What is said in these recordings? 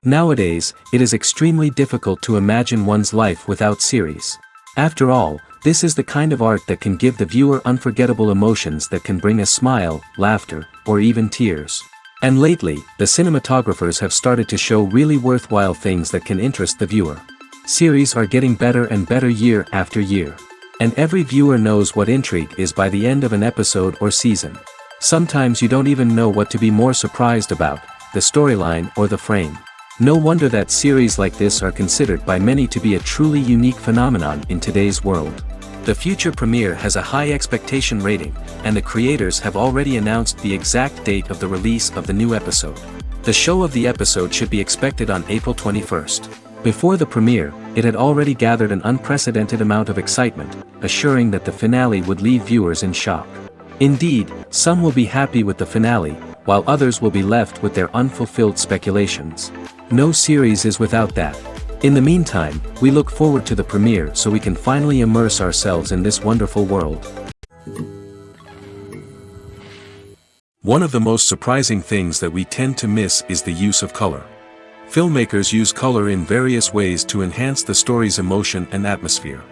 Nowadays, it is extremely difficult to imagine one's life without series. After all, this is the kind of art that can give the viewer unforgettable emotions that can bring a smile, laughter, or even tears. And lately, the cinematographers have started to show really worthwhile things that can interest the viewer. Series are getting better and better year after year. And every viewer knows what intrigue is by the end of an episode or season. Sometimes you don't even know what to be more surprised about, the storyline or the frame. No wonder that series like this are considered by many to be a truly unique phenomenon in today's world. The future premiere has a high expectation rating, and the creators have already announced the exact date of the release of the new episode. The show of the episode should be expected on April 21st. Before the premiere, it had already gathered an unprecedented amount of excitement, assuring that the finale would leave viewers in shock. Indeed, some will be happy with the finale, while others will be left with their unfulfilled speculations. No series is without that. In the meantime, we look forward to the premiere so we can finally immerse ourselves in this wonderful world. One of the most surprising things that we tend to miss is the use of color. Filmmakers use color in various ways to enhance the story's emotion and atmosphere.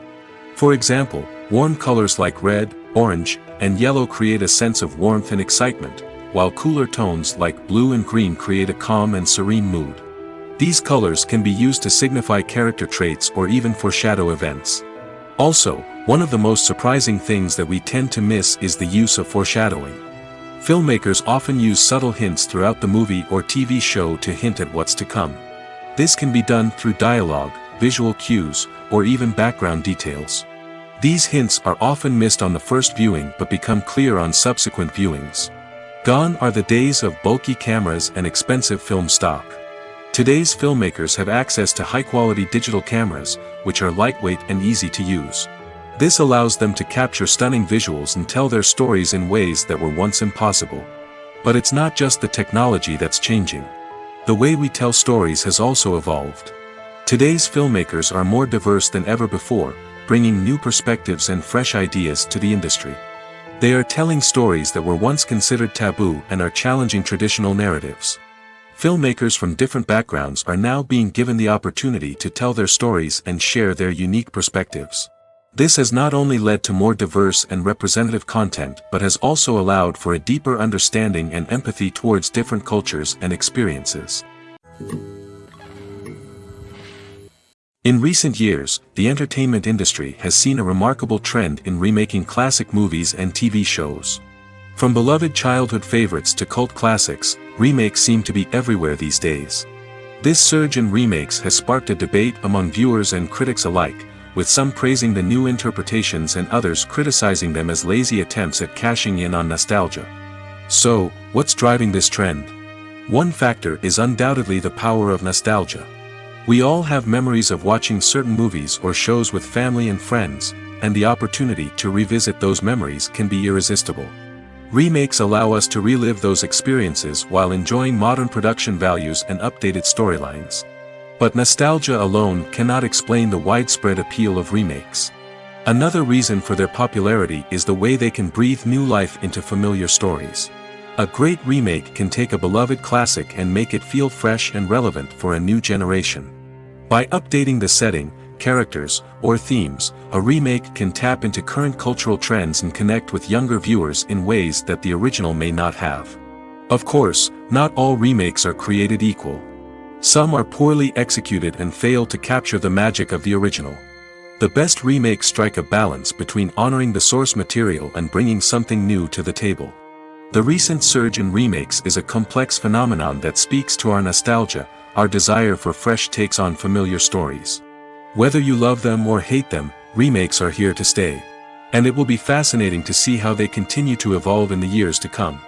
For example, warm colors like red, orange, and yellow create a sense of warmth and excitement, while cooler tones like blue and green create a calm and serene mood. These colors can be used to signify character traits or even foreshadow events. Also, one of the most surprising things that we tend to miss is the use of foreshadowing. Filmmakers often use subtle hints throughout the movie or TV show to hint at what's to come. This can be done through dialogue, visual cues, or even background details. These hints are often missed on the first viewing but become clear on subsequent viewings. Gone are the days of bulky cameras and expensive film stock. Today's filmmakers have access to high-quality digital cameras, which are lightweight and easy to use. This allows them to capture stunning visuals and tell their stories in ways that were once impossible. But it's not just the technology that's changing. The way we tell stories has also evolved. Today's filmmakers are more diverse than ever before, bringing new perspectives and fresh ideas to the industry. They are telling stories that were once considered taboo and are challenging traditional narratives. Filmmakers from different backgrounds are now being given the opportunity to tell their stories and share their unique perspectives. This has not only led to more diverse and representative content but has also allowed for a deeper understanding and empathy towards different cultures and experiences. In recent years, the entertainment industry has seen a remarkable trend in remaking classic movies and TV shows. From beloved childhood favorites to cult classics, remakes seem to be everywhere these days. This surge in remakes has sparked a debate among viewers and critics alike, with some praising the new interpretations and others criticizing them as lazy attempts at cashing in on nostalgia. So, what's driving this trend? One factor is undoubtedly the power of nostalgia. We all have memories of watching certain movies or shows with family and friends, and the opportunity to revisit those memories can be irresistible. Remakes allow us to relive those experiences while enjoying modern production values and updated storylines. But nostalgia alone cannot explain the widespread appeal of remakes. Another reason for their popularity is the way they can breathe new life into familiar stories. A great remake can take a beloved classic and make it feel fresh and relevant for a new generation. By updating the setting, characters, or themes, a remake can tap into current cultural trends and connect with younger viewers in ways that the original may not have. Of course, not all remakes are created equal. Some are poorly executed and fail to capture the magic of the original. The best remakes strike a balance between honoring the source material and bringing something new to the table. The recent surge in remakes is a complex phenomenon that speaks to our nostalgia, our desire for fresh takes on familiar stories. Whether you love them or hate them, remakes are here to stay. And it will be fascinating to see how they continue to evolve in the years to come.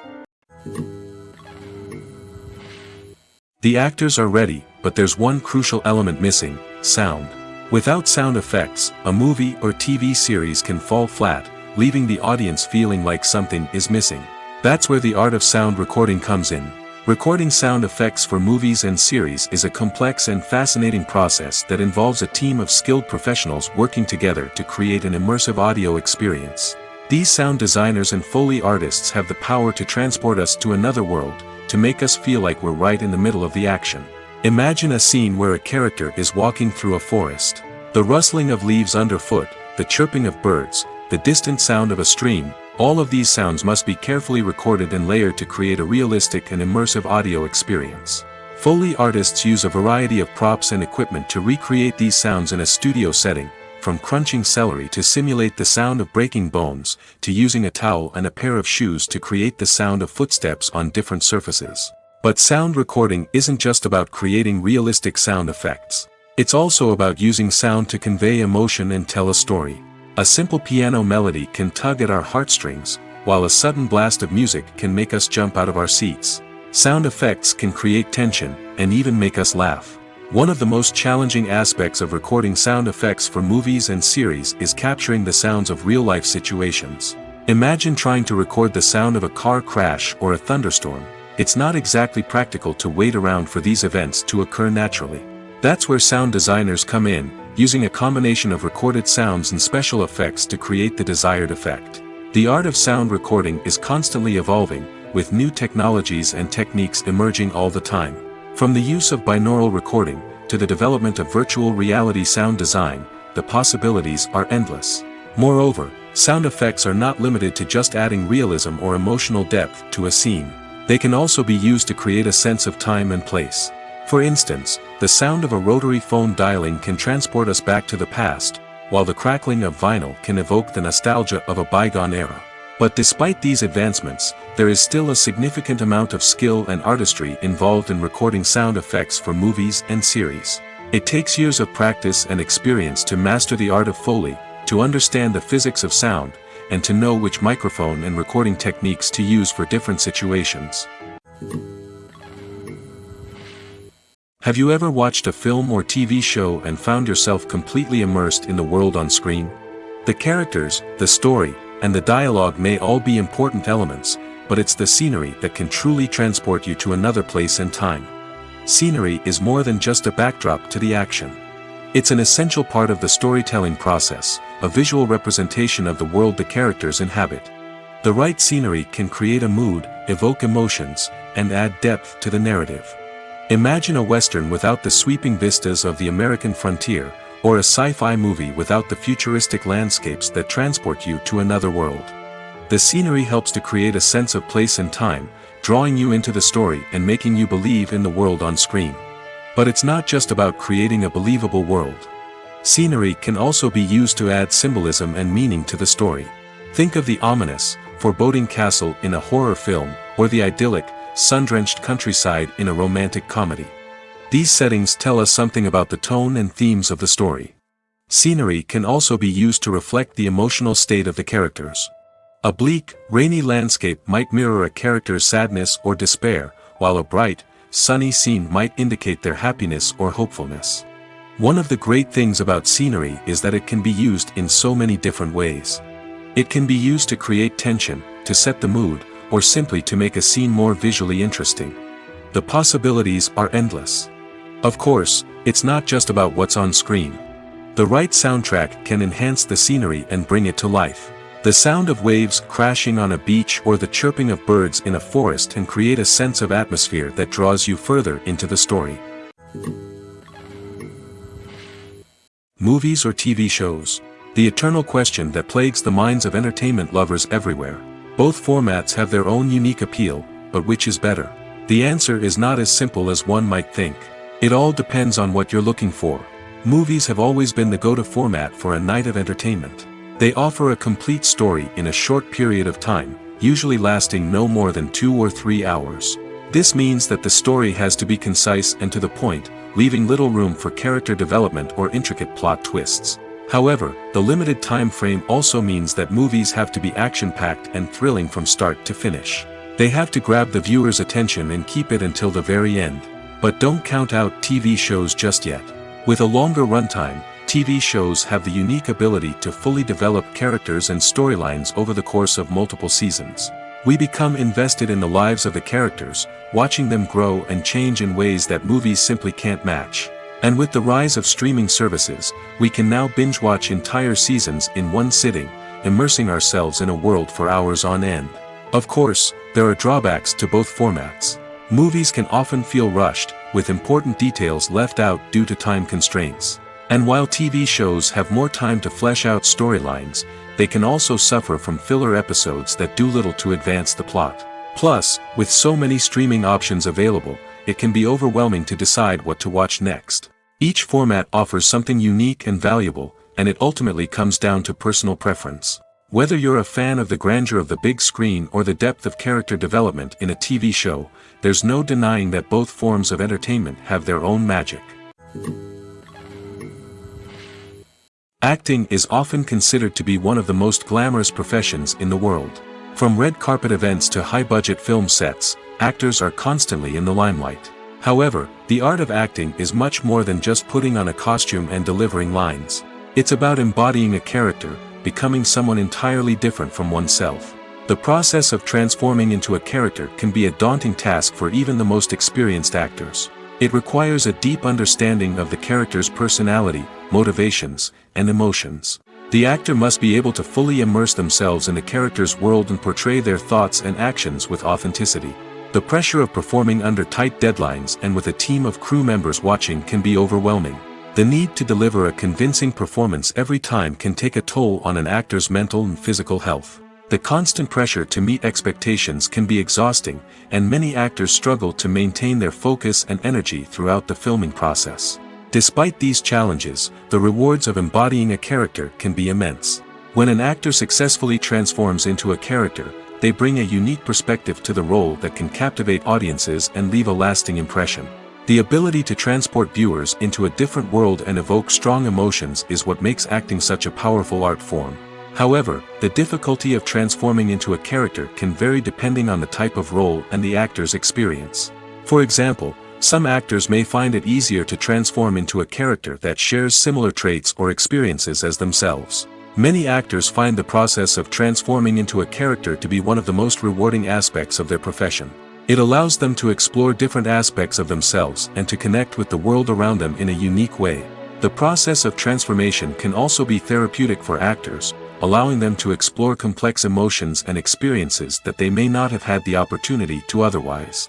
The actors are ready, but there's one crucial element missing: sound. Without sound effects, a movie or TV series can fall flat, leaving the audience feeling like something is missing. That's where the art of sound recording comes in. Recording sound effects for movies and series is a complex and fascinating process that involves a team of skilled professionals working together to create an immersive audio experience. These sound designers and Foley artists have the power to transport us to another world, to make us feel like we're right in the middle of the action. Imagine a scene where a character is walking through a forest. The rustling of leaves underfoot, the chirping of birds, the distant sound of a stream, all of these sounds must be carefully recorded and layered to create a realistic and immersive audio experience. Foley artists use a variety of props and equipment to recreate these sounds in a studio setting, from crunching celery to simulate the sound of breaking bones, to using a towel and a pair of shoes to create the sound of footsteps on different surfaces. But sound recording isn't just about creating realistic sound effects. It's also about using sound to convey emotion and tell a story. A simple piano melody can tug at our heartstrings, while a sudden blast of music can make us jump out of our seats. Sound effects can create tension, and even make us laugh. One of the most challenging aspects of recording sound effects for movies and series is capturing the sounds of real-life situations. Imagine trying to record the sound of a car crash or a thunderstorm. It's not exactly practical to wait around for these events to occur naturally. That's where sound designers come in, using a combination of recorded sounds and special effects to create the desired effect. The art of sound recording is constantly evolving, with new technologies and techniques emerging all the time. From the use of binaural recording, to the development of virtual reality sound design, the possibilities are endless. Moreover, sound effects are not limited to just adding realism or emotional depth to a scene. They can also be used to create a sense of time and place. For instance, the sound of a rotary phone dialing can transport us back to the past, while the crackling of vinyl can evoke the nostalgia of a bygone era. But despite these advancements, there is still a significant amount of skill and artistry involved in recording sound effects for movies and series. It takes years of practice and experience to master the art of Foley, to understand the physics of sound, and to know which microphone and recording techniques to use for different situations. Have you ever watched a film or TV show and found yourself completely immersed in the world on screen? The characters, the story, and the dialogue may all be important elements, but it's the scenery that can truly transport you to another place and time. Scenery is more than just a backdrop to the action. It's an essential part of the storytelling process, a visual representation of the world the characters inhabit. The right scenery can create a mood, evoke emotions, and add depth to the narrative. Imagine a Western without the sweeping vistas of the American frontier, or a sci-fi movie without the futuristic landscapes that transport you to another world. The scenery helps to create a sense of place and time, drawing you into the story and making you believe in the world on screen. But it's not just about creating a believable world. Scenery can also be used to add symbolism and meaning to the story. Think of the ominous, foreboding castle in a horror film, or the idyllic, sun-drenched countryside in a romantic comedy. These settings tell us something about the tone and themes of the story. Scenery can also be used to reflect the emotional state of the characters. A bleak, rainy landscape might mirror a character's sadness or despair, while a bright, sunny scene might indicate their happiness or hopefulness. One of the great things about scenery is that it can be used in so many different ways. It can be used to create tension, to set the mood, or simply to make a scene more visually interesting. The possibilities are endless. Of course, it's not just about what's on screen. The right soundtrack can enhance the scenery and bring it to life. The sound of waves crashing on a beach or the chirping of birds in a forest can create a sense of atmosphere that draws you further into the story. Movies or TV shows? The eternal question that plagues the minds of entertainment lovers everywhere. Both formats have their own unique appeal, but which is better? The answer is not as simple as one might think. It all depends on what you're looking for. Movies have always been the go-to format for a night of entertainment. They offer a complete story in a short period of time, usually lasting no more than 2 or 3 hours. This means that the story has to be concise and to the point, leaving little room for character development or intricate plot twists. However, the limited time frame also means that movies have to be action-packed and thrilling from start to finish. They have to grab the viewer's attention and keep it until the very end. But don't count out TV shows just yet. With a longer runtime, TV shows have the unique ability to fully develop characters and storylines over the course of multiple seasons. We become invested in the lives of the characters, watching them grow and change in ways that movies simply can't match. And with the rise of streaming services, we can now binge-watch entire seasons in one sitting, immersing ourselves in a world for hours on end. Of course, there are drawbacks to both formats. Movies can often feel rushed, with important details left out due to time constraints. And while TV shows have more time to flesh out storylines, they can also suffer from filler episodes that do little to advance the plot. Plus, with so many streaming options available, it can be overwhelming to decide what to watch next. Each format offers something unique and valuable, and it ultimately comes down to personal preference. Whether you're a fan of the grandeur of the big screen or the depth of character development in a TV show, there's no denying that both forms of entertainment have their own magic. Acting is often considered to be one of the most glamorous professions in the world. From red carpet events to high-budget film sets, actors are constantly in the limelight. However, the art of acting is much more than just putting on a costume and delivering lines. It's about embodying a character, becoming someone entirely different from oneself. The process of transforming into a character can be a daunting task for even the most experienced actors. It requires a deep understanding of the character's personality, motivations, and emotions. The actor must be able to fully immerse themselves in the character's world and portray their thoughts and actions with authenticity. The pressure of performing under tight deadlines and with a team of crew members watching can be overwhelming. The need to deliver a convincing performance every time can take a toll on an actor's mental and physical health. The constant pressure to meet expectations can be exhausting, and many actors struggle to maintain their focus and energy throughout the filming process. Despite these challenges, the rewards of embodying a character can be immense. When an actor successfully transforms into a character, they bring a unique perspective to the role that can captivate audiences and leave a lasting impression. The ability to transport viewers into a different world and evoke strong emotions is what makes acting such a powerful art form. However, the difficulty of transforming into a character can vary depending on the type of role and the actor's experience. For example, some actors may find it easier to transform into a character that shares similar traits or experiences as themselves. Many actors find the process of transforming into a character to be one of the most rewarding aspects of their profession. It allows them to explore different aspects of themselves and to connect with the world around them in a unique way. The process of transformation can also be therapeutic for actors, allowing them to explore complex emotions and experiences that they may not have had the opportunity to otherwise.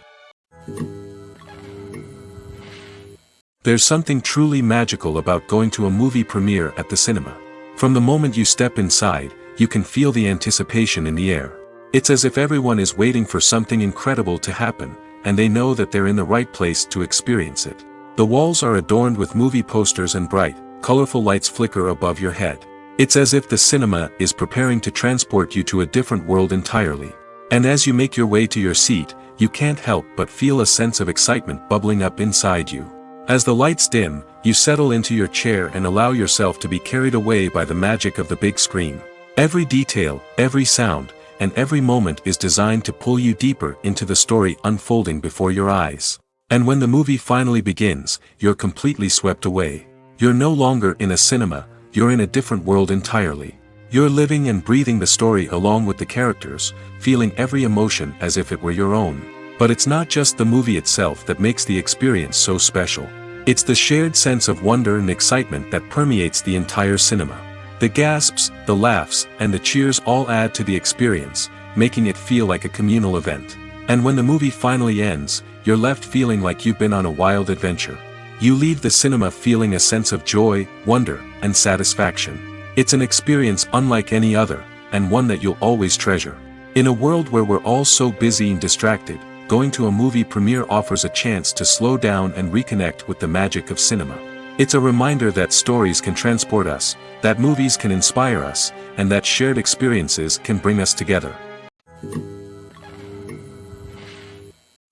There's something truly magical about going to a movie premiere at the cinema. From the moment you step inside, you can feel the anticipation in the air. It's as if everyone is waiting for something incredible to happen, and they know that they're in the right place to experience it. The walls are adorned with movie posters and bright, colorful lights flicker above your head. It's as if the cinema is preparing to transport you to a different world entirely. And as you make your way to your seat, you can't help but feel a sense of excitement bubbling up inside you. As the lights dim, you settle into your chair and allow yourself to be carried away by the magic of the big screen. Every detail, every sound, and every moment is designed to pull you deeper into the story unfolding before your eyes. And when the movie finally begins, you're completely swept away. You're no longer in a cinema, you're in a different world entirely. You're living and breathing the story along with the characters, feeling every emotion as if it were your own. But it's not just the movie itself that makes the experience so special. It's the shared sense of wonder and excitement that permeates the entire cinema. The gasps, the laughs, and the cheers all add to the experience, making it feel like a communal event. And when the movie finally ends, you're left feeling like you've been on a wild adventure. You leave the cinema feeling a sense of joy, wonder, and satisfaction. It's an experience unlike any other, and one that you'll always treasure. In a world where we're all so busy and distracted, going to a movie premiere offers a chance to slow down and reconnect with the magic of cinema. It's a reminder that stories can transport us, that movies can inspire us, and that shared experiences can bring us together.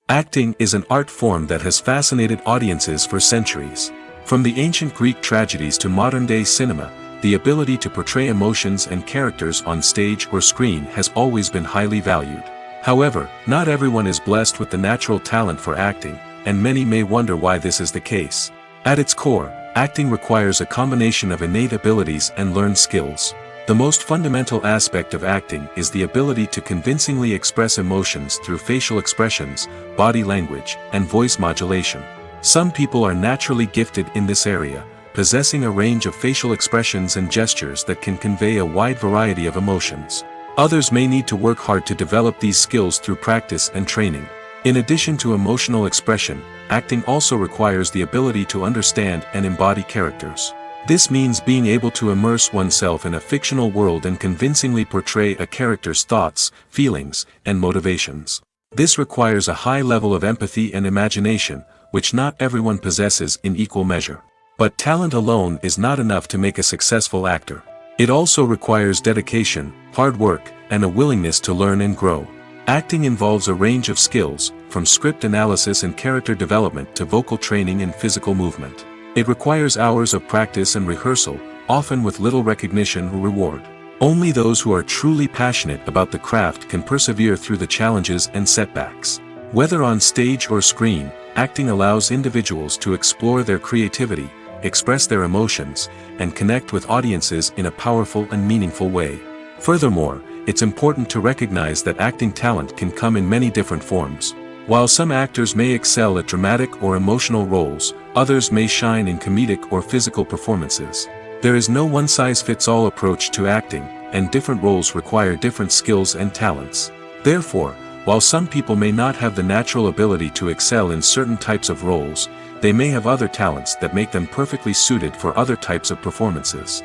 Acting is an art form that has fascinated audiences for centuries. From the ancient Greek tragedies to modern-day cinema, the ability to portray emotions and characters on stage or screen has always been highly valued. However, not everyone is blessed with the natural talent for acting, and many may wonder why this is the case. At its core, acting requires a combination of innate abilities and learned skills. The most fundamental aspect of acting is the ability to convincingly express emotions through facial expressions, body language, and voice modulation. Some people are naturally gifted in this area, possessing a range of facial expressions and gestures that can convey a wide variety of emotions. Others may need to work hard to develop these skills through practice and training. In addition to emotional expression, acting also requires the ability to understand and embody characters. This means being able to immerse oneself in a fictional world and convincingly portray a character's thoughts, feelings, and motivations. This requires a high level of empathy and imagination, which not everyone possesses in equal measure. But talent alone is not enough to make a successful actor. It also requires dedication, hard work, and a willingness to learn and grow. Acting involves a range of skills, from script analysis and character development to vocal training and physical movement. It requires hours of practice and rehearsal, often with little recognition or reward. Only those who are truly passionate about the craft can persevere through the challenges and setbacks. Whether on stage or screen, acting allows individuals to explore their creativity, express their emotions, and connect with audiences in a powerful and meaningful way. Furthermore, it's important to recognize that acting talent can come in many different forms. While some actors may excel at dramatic or emotional roles, others may shine in comedic or physical performances. There is no one-size-fits-all approach to acting, and different roles require different skills and talents. Therefore, while some people may not have the natural ability to excel in certain types of roles, they may have other talents that make them perfectly suited for other types of performances.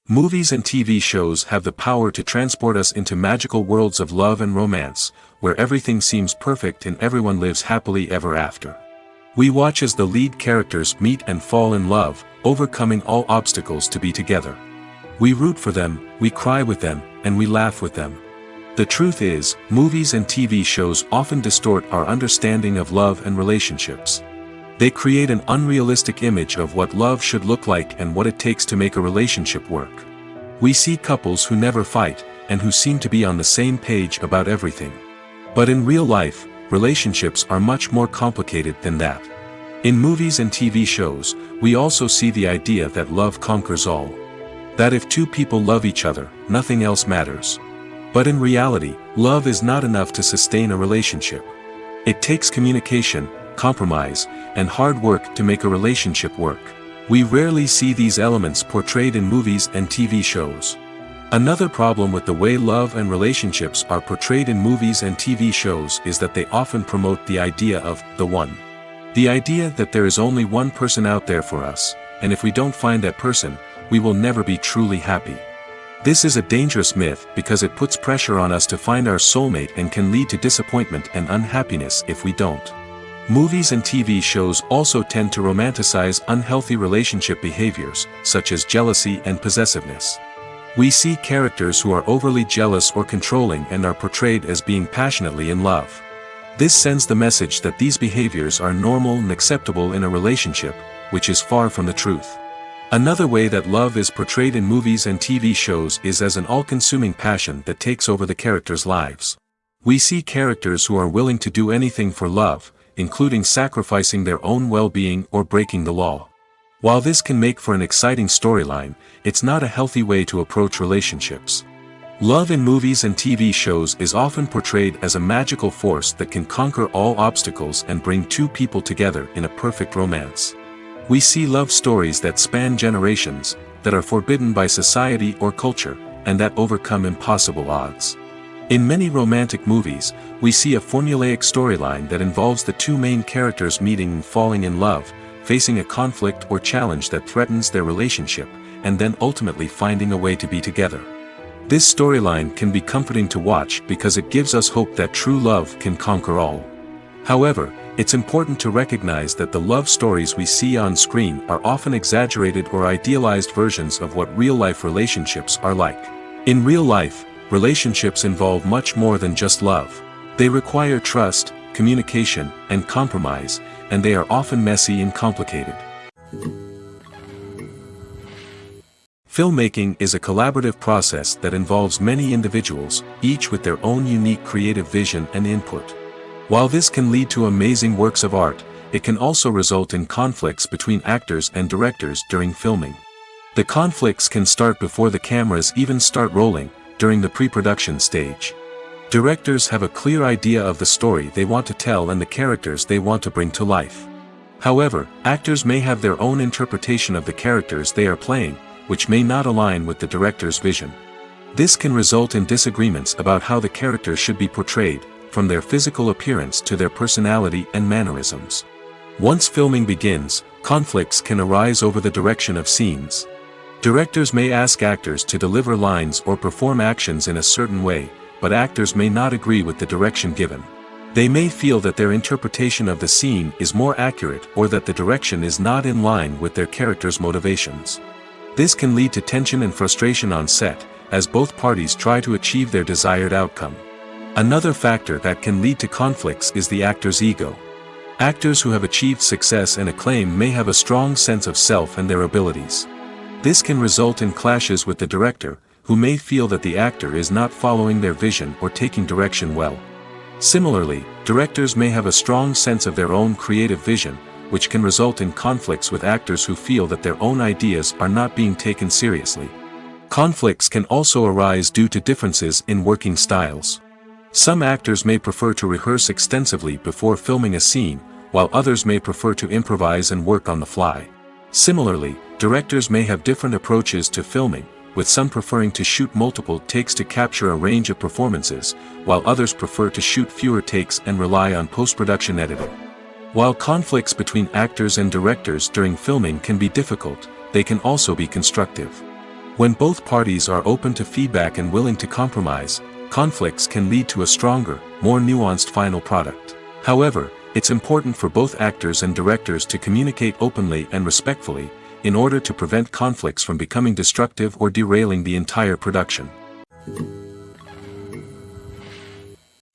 Movies and TV shows have the power to transport us into magical worlds of love and romance, where everything seems perfect and everyone lives happily ever after. We watch as the lead characters meet and fall in love, overcoming all obstacles to be together. We root for them, we cry with them, and we laugh with them. The truth is, movies and TV shows often distort our understanding of love and relationships. They create an unrealistic image of what love should look like and what it takes to make a relationship work. We see couples who never fight, and who seem to be on the same page about everything. But in real life, relationships are much more complicated than that. In movies and TV shows, we also see the idea that love conquers all. That if two people love each other, nothing else matters. But in reality, love is not enough to sustain a relationship. It takes communication, compromise, and hard work to make a relationship work. We rarely see these elements portrayed in movies and TV shows. Another problem with the way love and relationships are portrayed in movies and TV shows is that they often promote the idea of the one. The idea that there is only one person out there for us, and if we don't find that person, we will never be truly happy. This is a dangerous myth because it puts pressure on us to find our soulmate and can lead to disappointment and unhappiness if we don't. Movies and TV shows also tend to romanticize unhealthy relationship behaviors, such as jealousy and possessiveness. We see characters who are overly jealous or controlling and are portrayed as being passionately in love. This sends the message that these behaviors are normal and acceptable in a relationship, which is far from the truth. Another way that love is portrayed in movies and TV shows is as an all-consuming passion that takes over the characters' lives. We see characters who are willing to do anything for love, including sacrificing their own well-being or breaking the law. While this can make for an exciting storyline, it's not a healthy way to approach relationships. Love in movies and TV shows is often portrayed as a magical force that can conquer all obstacles and bring two people together in a perfect romance. We see love stories that span generations, that are forbidden by society or culture, and that overcome impossible odds. In many romantic movies, we see a formulaic storyline that involves the two main characters meeting and falling in love, facing a conflict or challenge that threatens their relationship, and then ultimately finding a way to be together. This storyline can be comforting to watch because it gives us hope that true love can conquer all. However, it's important to recognize that the love stories we see on screen are often exaggerated or idealized versions of what real-life relationships are like. In real life, relationships involve much more than just love. They require trust, communication, and compromise, and they are often messy and complicated. Filmmaking is a collaborative process that involves many individuals, each with their own unique creative vision and input. While this can lead to amazing works of art, it can also result in conflicts between actors and directors during filming. The conflicts can start before the cameras even start rolling, during the pre-production stage. Directors have a clear idea of the story they want to tell and the characters they want to bring to life. However, actors may have their own interpretation of the characters they are playing, which may not align with the director's vision. This can result in disagreements about how the character should be portrayed, from their physical appearance to their personality and mannerisms. Once filming begins, conflicts can arise over the direction of scenes. Directors may ask actors to deliver lines or perform actions in a certain way, but actors may not agree with the direction given. They may feel that their interpretation of the scene is more accurate or that the direction is not in line with their character's motivations. This can lead to tension and frustration on set, as both parties try to achieve their desired outcome. Another factor that can lead to conflicts is the actor's ego. Actors who have achieved success and acclaim may have a strong sense of self and their abilities. This can result in clashes with the director, who may feel that the actor is not following their vision or taking direction well. Similarly, directors may have a strong sense of their own creative vision, which can result in conflicts with actors who feel that their own ideas are not being taken seriously. Conflicts can also arise due to differences in working styles. Some actors may prefer to rehearse extensively before filming a scene, while others may prefer to improvise and work on the fly. Similarly, directors may have different approaches to filming, with some preferring to shoot multiple takes to capture a range of performances, while others prefer to shoot fewer takes and rely on post-production editing. While conflicts between actors and directors during filming can be difficult, they can also be constructive. When both parties are open to feedback and willing to compromise, conflicts can lead to a stronger, more nuanced final product. However, it's important for both actors and directors to communicate openly and respectfully, in order to prevent conflicts from becoming destructive or derailing the entire production.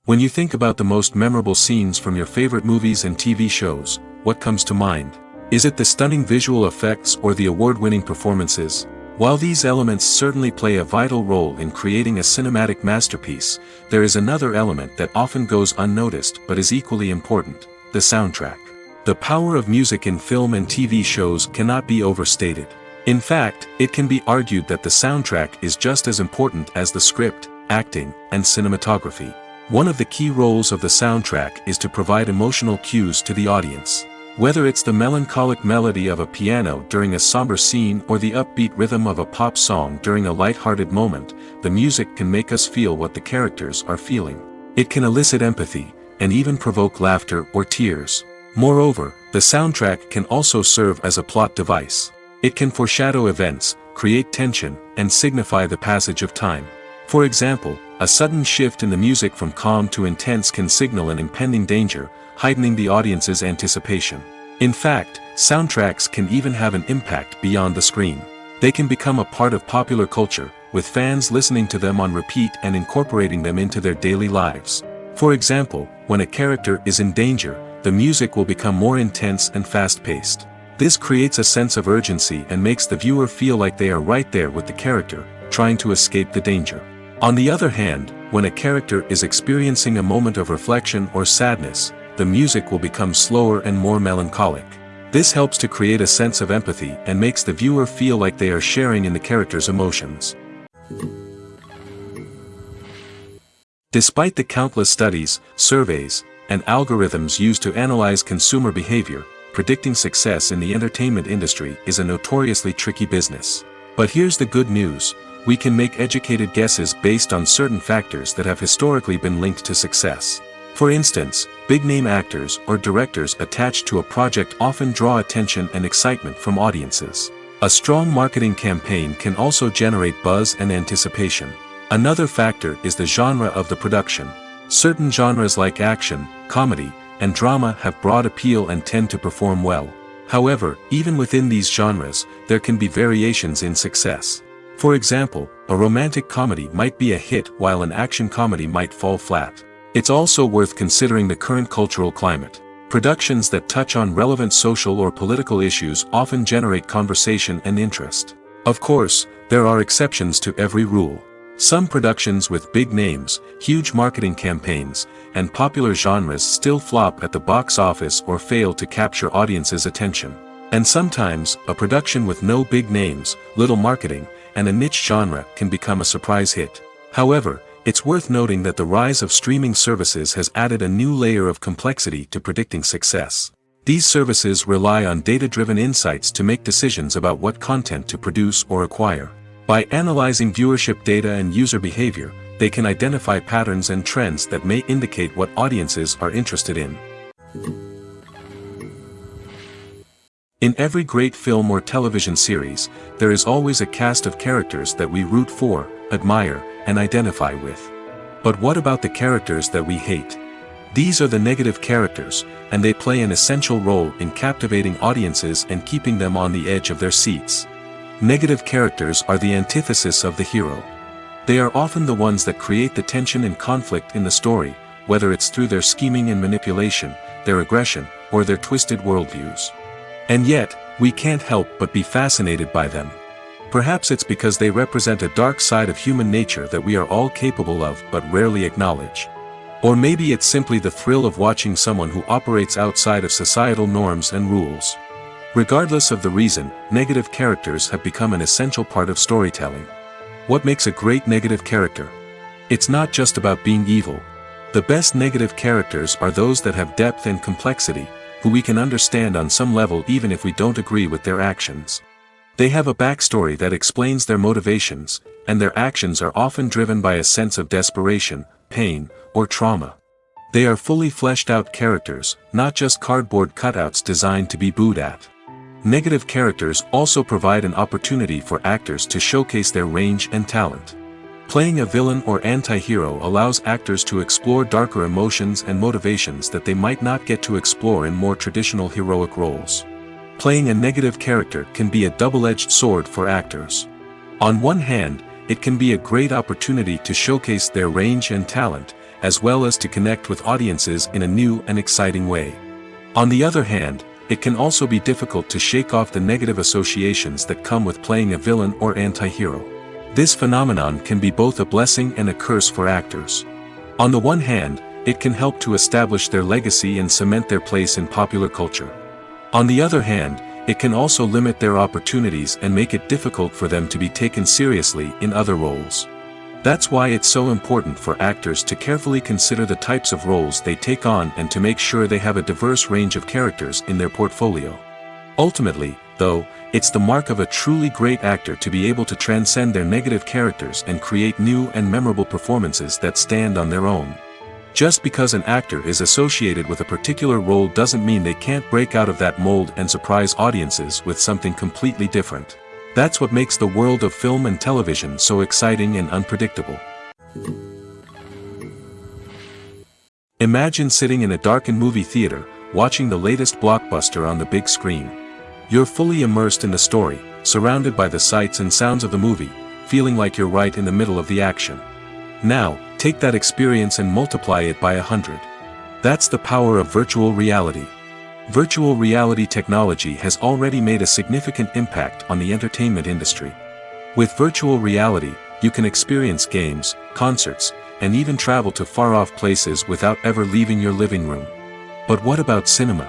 When you think about the most memorable scenes from your favorite movies and TV shows, what comes to mind? Is it the stunning visual effects or the award-winning performances? While these elements certainly play a vital role in creating a cinematic masterpiece, there is another element that often goes unnoticed but is equally important: the soundtrack. The power of music in film and TV shows cannot be overstated. In fact, it can be argued that the soundtrack is just as important as the script, acting, and cinematography. One of the key roles of the soundtrack is to provide emotional cues to the audience. Whether it's the melancholic melody of a piano during a somber scene or the upbeat rhythm of a pop song during a light-hearted moment, the music can make us feel what the characters are feeling. It can elicit empathy, and even provoke laughter or tears. Moreover, the soundtrack can also serve as a plot device. It can foreshadow events, create tension, and signify the passage of time. For example, a sudden shift in the music from calm to intense can signal an impending danger, heightening the audience's anticipation. In fact, soundtracks can even have an impact beyond the screen. They can become a part of popular culture, with fans listening to them on repeat and incorporating them into their daily lives. For example, when a character is in danger, the music will become more intense and fast-paced. This creates a sense of urgency and makes the viewer feel like they are right there with the character, trying to escape the danger. On the other hand, when a character is experiencing a moment of reflection or sadness, the music will become slower and more melancholic. This helps to create a sense of empathy and makes the viewer feel like they are sharing in the character's emotions. Despite the countless studies, surveys, and algorithms used to analyze consumer behavior, predicting success in the entertainment industry is a notoriously tricky business. But here's the good news: we can make educated guesses based on certain factors that have historically been linked to success. For instance, big-name actors or directors attached to a project often draw attention and excitement from audiences. A strong marketing campaign can also generate buzz and anticipation. Another factor is the genre of the production. Certain genres like action, comedy, and drama have broad appeal and tend to perform well. However, even within these genres, there can be variations in success. For example, a romantic comedy might be a hit while an action comedy might fall flat. It's also worth considering the current cultural climate. Productions that touch on relevant social or political issues often generate conversation and interest. Of course, there are exceptions to every rule. Some productions with big names, huge marketing campaigns, and popular genres still flop at the box office or fail to capture audiences' attention. And sometimes, a production with no big names, little marketing, and a niche genre can become a surprise hit. However, it's worth noting that the rise of streaming services has added a new layer of complexity to predicting success. These services rely on data-driven insights to make decisions about what content to produce or acquire. By analyzing viewership data and user behavior, they can identify patterns and trends that may indicate what audiences are interested in. In every great film or television series, there is always a cast of characters that we root for, admire, and identify with. But what about the characters that we hate? These are the negative characters, and they play an essential role in captivating audiences and keeping them on the edge of their seats. Negative characters are the antithesis of the hero. They are often the ones that create the tension and conflict in the story, whether it's through their scheming and manipulation, their aggression, or their twisted worldviews. And yet, we can't help but be fascinated by them. Perhaps it's because they represent a dark side of human nature that we are all capable of but rarely acknowledge. Or maybe it's simply the thrill of watching someone who operates outside of societal norms and rules. Regardless of the reason, negative characters have become an essential part of storytelling. What makes a great negative character? It's not just about being evil. The best negative characters are those that have depth and complexity, who we can understand on some level even if we don't agree with their actions. They have a backstory that explains their motivations, and their actions are often driven by a sense of desperation, pain, or trauma. They are fully fleshed out characters, not just cardboard cutouts designed to be booed at. Negative characters also provide an opportunity for actors to showcase their range and talent. Playing a villain or anti-hero allows actors to explore darker emotions and motivations that they might not get to explore in more traditional heroic roles. Playing a negative character can be a double-edged sword for actors. On one hand, it can be a great opportunity to showcase their range and talent, as well as to connect with audiences in a new and exciting way. On the other hand, it can also be difficult to shake off the negative associations that come with playing a villain or anti-hero. This phenomenon can be both a blessing and a curse for actors. On the one hand, it can help to establish their legacy and cement their place in popular culture. On the other hand, it can also limit their opportunities and make it difficult for them to be taken seriously in other roles. That's why it's so important for actors to carefully consider the types of roles they take on and to make sure they have a diverse range of characters in their portfolio. Ultimately, though, it's the mark of a truly great actor to be able to transcend their negative characters and create new and memorable performances that stand on their own. Just because an actor is associated with a particular role doesn't mean they can't break out of that mold and surprise audiences with something completely different. That's what makes the world of film and television so exciting and unpredictable. Imagine sitting in a darkened movie theater, watching the latest blockbuster on the big screen. You're fully immersed in the story, surrounded by the sights and sounds of the movie, feeling like you're right in the middle of the action. Now, take that experience and multiply it by 100. That's the power of virtual reality. Virtual reality technology has already made a significant impact on the entertainment industry. With virtual reality, you can experience games, concerts, and even travel to far-off places without ever leaving your living room. But what about cinema?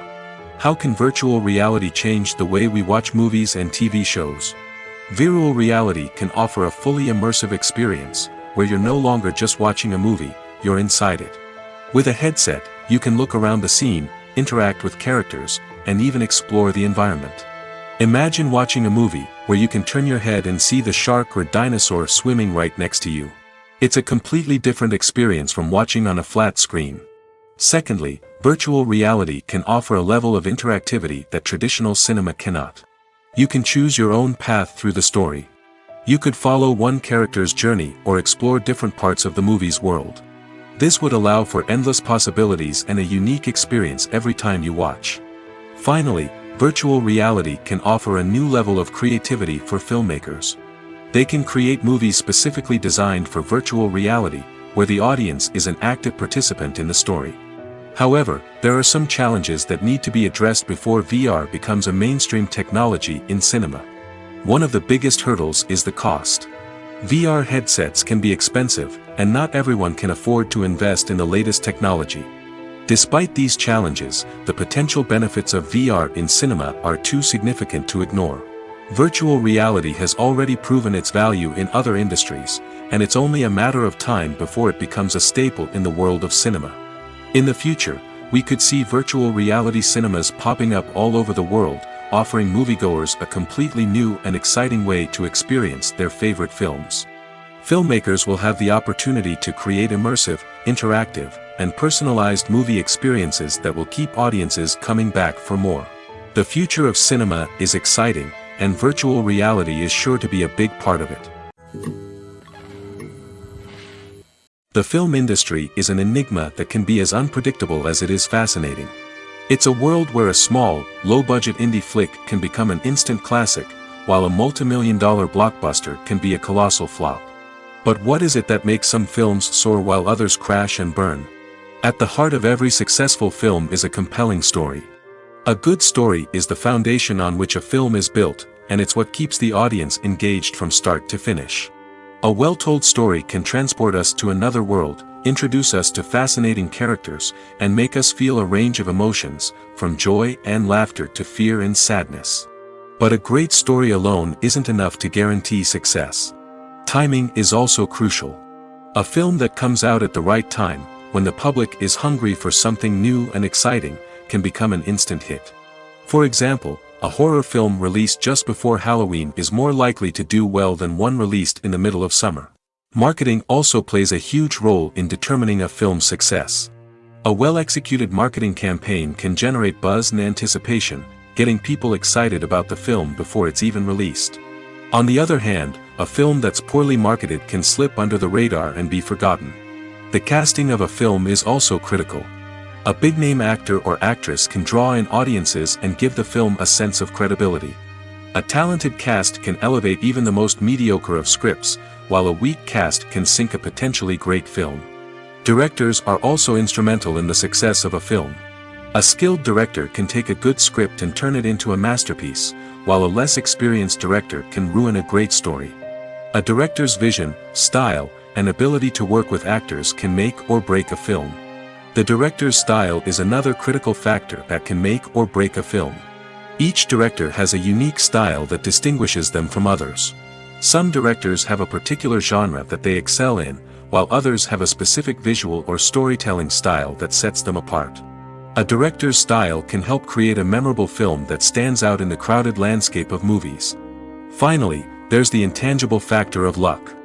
How can virtual reality change the way we watch movies and TV shows? Virtual reality can offer a fully immersive experience, where you're no longer just watching a movie, you're inside it. With a headset, you can look around the scene, interact with characters, and even explore the environment. Imagine watching a movie, where you can turn your head and see the shark or dinosaur swimming right next to you. It's a completely different experience from watching on a flat screen. Secondly, virtual reality can offer a level of interactivity that traditional cinema cannot. You can choose your own path through the story. You could follow one character's journey or explore different parts of the movie's world. This would allow for endless possibilities and a unique experience every time you watch. Finally, virtual reality can offer a new level of creativity for filmmakers. They can create movies specifically designed for virtual reality, where the audience is an active participant in the story. However, there are some challenges that need to be addressed before VR becomes a mainstream technology in cinema. One of the biggest hurdles is the cost. VR headsets can be expensive, and not everyone can afford to invest in the latest technology. Despite these challenges, the potential benefits of VR in cinema are too significant to ignore. Virtual reality has already proven its value in other industries, and it's only a matter of time before it becomes a staple in the world of cinema. In the future, we could see virtual reality cinemas popping up all over the world, offering moviegoers a completely new and exciting way to experience their favorite films. Filmmakers will have the opportunity to create immersive, interactive, and personalized movie experiences that will keep audiences coming back for more. The future of cinema is exciting, and virtual reality is sure to be a big part of it. The film industry is an enigma that can be as unpredictable as it is fascinating. It's a world where a small, low-budget indie flick can become an instant classic, while a multi-million-dollar blockbuster can be a colossal flop. But what is it that makes some films soar while others crash and burn? At the heart of every successful film is a compelling story. A good story is the foundation on which a film is built, and it's what keeps the audience engaged from start to finish. A well-told story can transport us to another world, introduce us to fascinating characters, and make us feel a range of emotions, from joy and laughter to fear and sadness. But a great story alone isn't enough to guarantee success. Timing is also crucial. A film that comes out at the right time, when the public is hungry for something new and exciting, can become an instant hit. For example, a horror film released just before Halloween is more likely to do well than one released in the middle of summer. Marketing also plays a huge role in determining a film's success. A well-executed marketing campaign can generate buzz and anticipation, getting people excited about the film before it's even released. On the other hand, a film that's poorly marketed can slip under the radar and be forgotten. The casting of a film is also critical. A big-name actor or actress can draw in audiences and give the film a sense of credibility. A talented cast can elevate even the most mediocre of scripts, while a weak cast can sink a potentially great film. Directors are also instrumental in the success of a film. A skilled director can take a good script and turn it into a masterpiece, while a less experienced director can ruin a great story. A director's vision, style, and ability to work with actors can make or break a film. The director's style is another critical factor that can make or break a film. Each director has a unique style that distinguishes them from others. Some directors have a particular genre that they excel in, while others have a specific visual or storytelling style that sets them apart. A director's style can help create a memorable film that stands out in the crowded landscape of movies. Finally, there's the intangible factor of luck.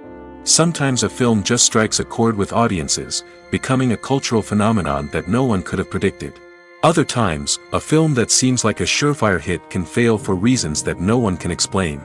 Sometimes a film just strikes a chord with audiences, becoming a cultural phenomenon that no one could have predicted. Other times, a film that seems like a surefire hit can fail for reasons that no one can explain.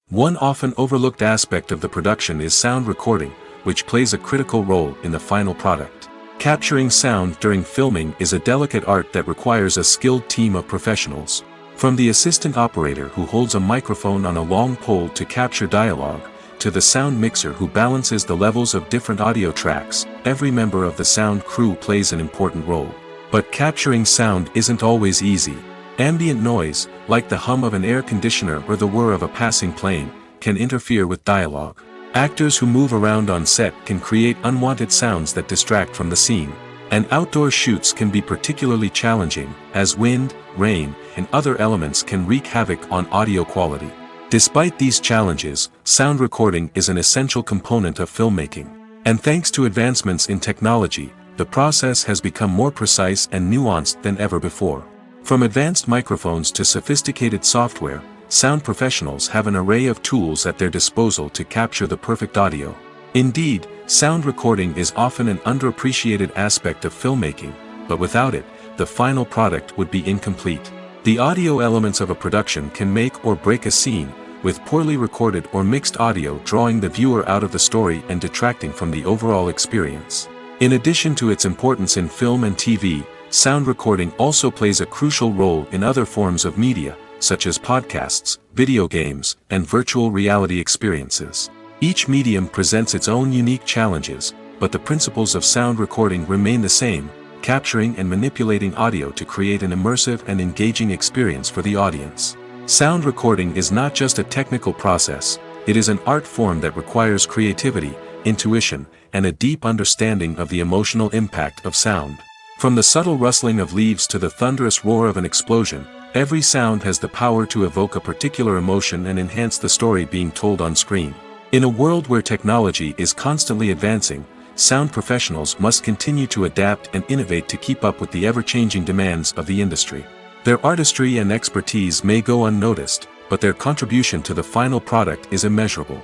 One often overlooked aspect of the production is sound recording, which plays a critical role in the final product. Capturing sound during filming is a delicate art that requires a skilled team of professionals. From the assistant operator who holds a microphone on a long pole to capture dialogue, to the sound mixer who balances the levels of different audio tracks, every member of the sound crew plays an important role. But capturing sound isn't always easy. Ambient noise, like the hum of an air conditioner or the whir of a passing plane, can interfere with dialogue. Actors who move around on set can create unwanted sounds that distract from the scene. And outdoor shoots can be particularly challenging, as wind, rain, and other elements can wreak havoc on audio quality. Despite these challenges, sound recording is an essential component of filmmaking. And thanks to advancements in technology, the process has become more precise and nuanced than ever before. From advanced microphones to sophisticated software, sound professionals have an array of tools at their disposal to capture the perfect audio. Indeed, sound recording is often an underappreciated aspect of filmmaking, but without it, the final product would be incomplete. The audio elements of a production can make or break a scene, with poorly recorded or mixed audio drawing the viewer out of the story and detracting from the overall experience. In addition to its importance in film and TV, sound recording also plays a crucial role in other forms of media, such as podcasts, video games, and virtual reality experiences. Each medium presents its own unique challenges, but the principles of sound recording remain the same, capturing and manipulating audio to create an immersive and engaging experience for the audience. Sound recording is not just a technical process, it is an art form that requires creativity, intuition, and a deep understanding of the emotional impact of sound. From the subtle rustling of leaves to the thunderous roar of an explosion, every sound has the power to evoke a particular emotion and enhance the story being told on screen. In a world where technology is constantly advancing, sound professionals must continue to adapt and innovate to keep up with the ever-changing demands of the industry. Their artistry and expertise may go unnoticed, but their contribution to the final product is immeasurable.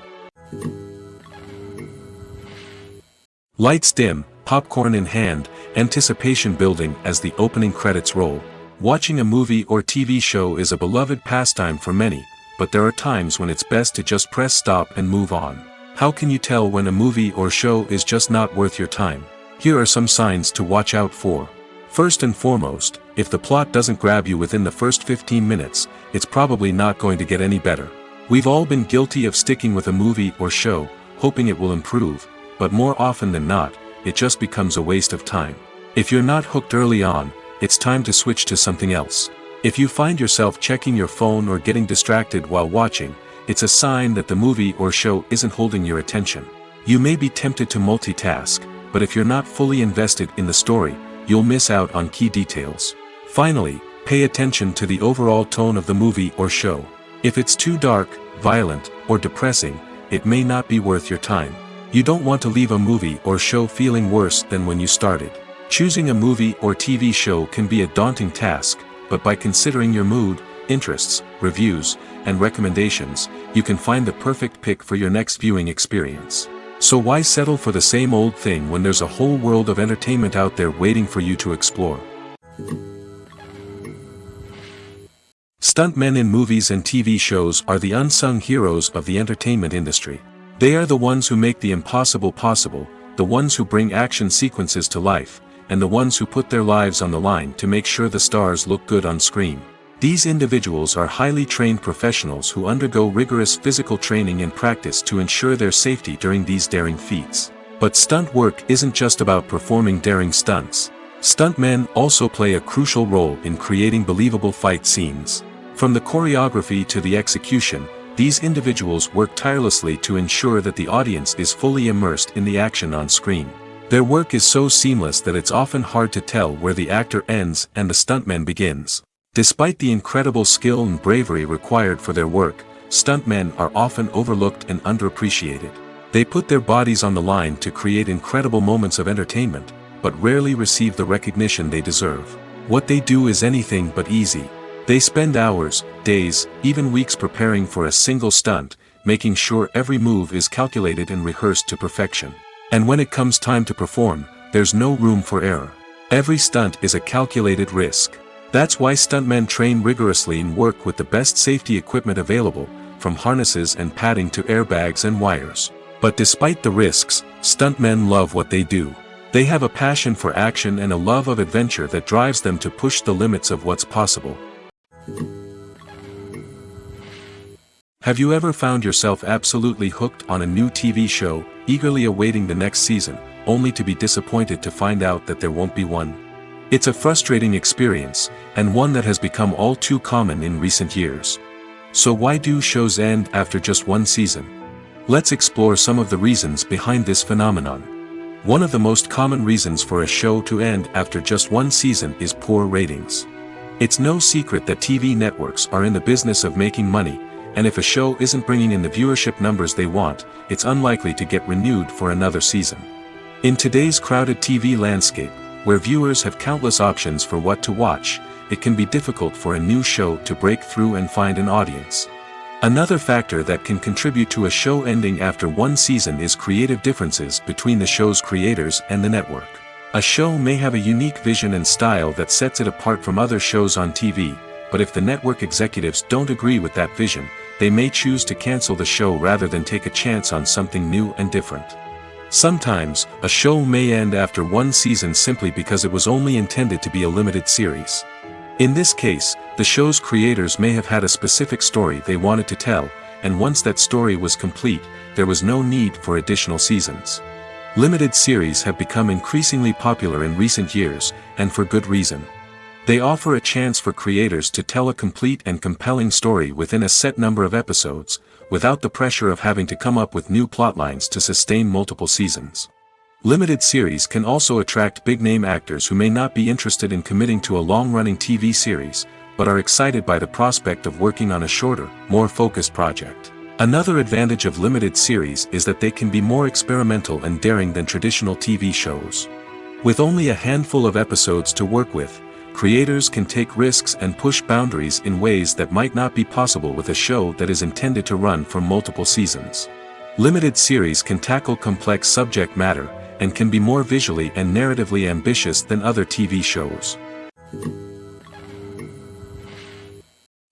Lights dim, popcorn in hand, anticipation building as the opening credits roll. Watching a movie or TV show is a beloved pastime for many, but there are times when it's best to just press stop and move on. How can you tell when a movie or show is just not worth your time? Here are some signs to watch out for. First and foremost, if the plot doesn't grab you within the first 15 minutes, it's probably not going to get any better. We've all been guilty of sticking with a movie or show, hoping it will improve, but more often than not, it just becomes a waste of time. If you're not hooked early on, it's time to switch to something else. If you find yourself checking your phone or getting distracted while watching, it's a sign that the movie or show isn't holding your attention. You may be tempted to multitask, but if you're not fully invested in the story, you'll miss out on key details. Finally, pay attention to the overall tone of the movie or show. If it's too dark, violent, or depressing, it may not be worth your time. You don't want to leave a movie or show feeling worse than when you started. Choosing a movie or TV show can be a daunting task, but by considering your mood, interests, reviews, and recommendations, you can find the perfect pick for your next viewing experience. So why settle for the same old thing when there's a whole world of entertainment out there waiting for you to explore? Stuntmen in movies and TV shows are the unsung heroes of the entertainment industry. They are the ones who make the impossible possible, the ones who bring action sequences to life, and the ones who put their lives on the line to make sure the stars look good on screen. These individuals are highly trained professionals who undergo rigorous physical training and practice to ensure their safety during these daring feats. But stunt work isn't just about performing daring stunts. Stuntmen also play a crucial role in creating believable fight scenes. From the choreography to the execution, these individuals work tirelessly to ensure that the audience is fully immersed in the action on screen. Their work is so seamless that it's often hard to tell where the actor ends and the stuntman begins. Despite the incredible skill and bravery required for their work, stuntmen are often overlooked and underappreciated. They put their bodies on the line to create incredible moments of entertainment, but rarely receive the recognition they deserve. What they do is anything but easy. They spend hours, days, even weeks preparing for a single stunt, making sure every move is calculated and rehearsed to perfection. And when it comes time to perform, there's no room for error. Every stunt is a calculated risk. That's why stuntmen train rigorously and work with the best safety equipment available, from harnesses and padding to airbags and wires. But despite the risks, stuntmen love what they do. They have a passion for action and a love of adventure that drives them to push the limits of what's possible. Have you ever found yourself absolutely hooked on a new TV show, eagerly awaiting the next season, only to be disappointed to find out that there won't be one? It's a frustrating experience, and one that has become all too common in recent years. So why do shows end after just one season? Let's explore some of the reasons behind this phenomenon. One of the most common reasons for a show to end after just one season is poor ratings. It's no secret that TV networks are in the business of making money, and if a show isn't bringing in the viewership numbers they want, it's unlikely to get renewed for another season. In today's crowded TV landscape, where viewers have countless options for what to watch, it can be difficult for a new show to break through and find an audience. Another factor that can contribute to a show ending after one season is creative differences between the show's creators and the network. A show may have a unique vision and style that sets it apart from other shows on TV, but if the network executives don't agree with that vision, they may choose to cancel the show rather than take a chance on something new and different. Sometimes, a show may end after one season simply because it was only intended to be a limited series. In this case, the show's creators may have had a specific story they wanted to tell, and once that story was complete, there was no need for additional seasons. Limited series have become increasingly popular in recent years, and for good reason. They offer a chance for creators to tell a complete and compelling story within a set number of episodes, without the pressure of having to come up with new plotlines to sustain multiple seasons. Limited series can also attract big-name actors who may not be interested in committing to a long-running TV series, but are excited by the prospect of working on a shorter, more focused project. Another advantage of limited series is that they can be more experimental and daring than traditional TV shows. With only a handful of episodes to work with, creators can take risks and push boundaries in ways that might not be possible with a show that is intended to run for multiple seasons. Limited series can tackle complex subject matter, and can be more visually and narratively ambitious than other TV shows.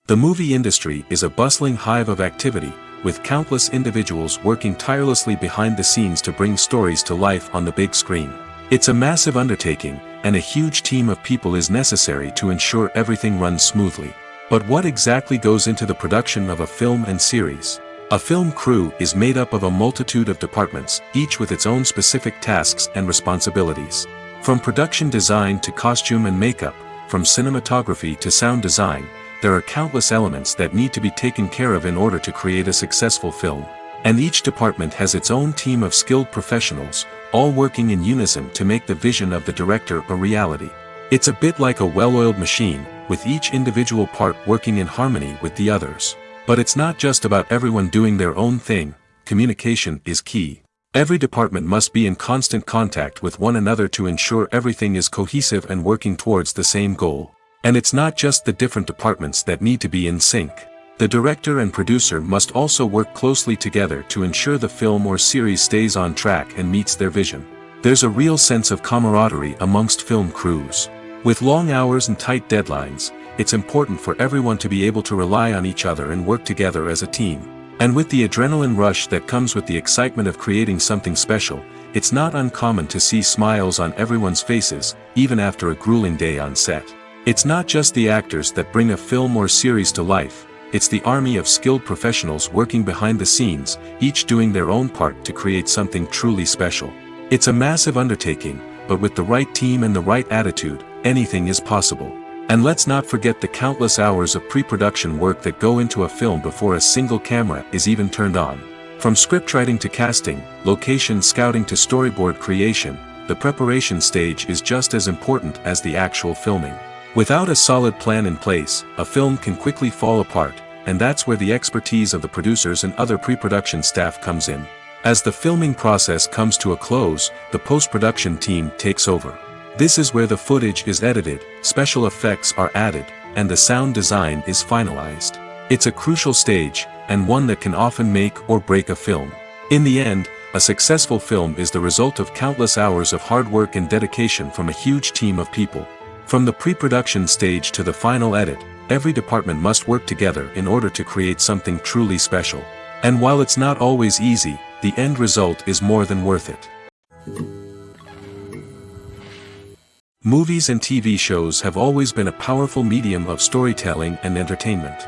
The movie industry is a bustling hive of activity, with countless individuals working tirelessly behind the scenes to bring stories to life on the big screen. It's a massive undertaking, and a huge team of people is necessary to ensure everything runs smoothly. But what exactly goes into the production of a film and series? A film crew is made up of a multitude of departments, each with its own specific tasks and responsibilities. From production design to costume and makeup, from cinematography to sound design, there are countless elements that need to be taken care of in order to create a successful film. And each department has its own team of skilled professionals, all working in unison to make the vision of the director a reality. It's a bit like a well-oiled machine, with each individual part working in harmony with the others. But it's not just about everyone doing their own thing. Communication is key. Every department must be in constant contact with one another to ensure everything is cohesive and working towards the same goal. And it's not just the different departments that need to be in sync. The director and producer must also work closely together to ensure the film or series stays on track and meets their vision. There's a real sense of camaraderie amongst film crews. With long hours and tight deadlines, it's important for everyone to be able to rely on each other and work together as a team. And with the adrenaline rush that comes with the excitement of creating something special, it's not uncommon to see smiles on everyone's faces, even after a grueling day on set. It's not just the actors that bring a film or series to life, it's the army of skilled professionals working behind the scenes, each doing their own part to create something truly special. It's a massive undertaking, but with the right team and the right attitude, anything is possible. And let's not forget the countless hours of pre-production work that go into a film before a single camera is even turned on. From scriptwriting to casting, location scouting to storyboard creation, the preparation stage is just as important as the actual filming. Without a solid plan in place, a film can quickly fall apart, and that's where the expertise of the producers and other pre-production staff comes in. As the filming process comes to a close, the post-production team takes over. This is where the footage is edited, special effects are added, and the sound design is finalized. It's a crucial stage, and one that can often make or break a film. In the end, a successful film is the result of countless hours of hard work and dedication from a huge team of people. From the pre-production stage to the final edit, every department must work together in order to create something truly special. And while it's not always easy, the end result is more than worth it. Movies and TV shows have always been a powerful medium of storytelling and entertainment.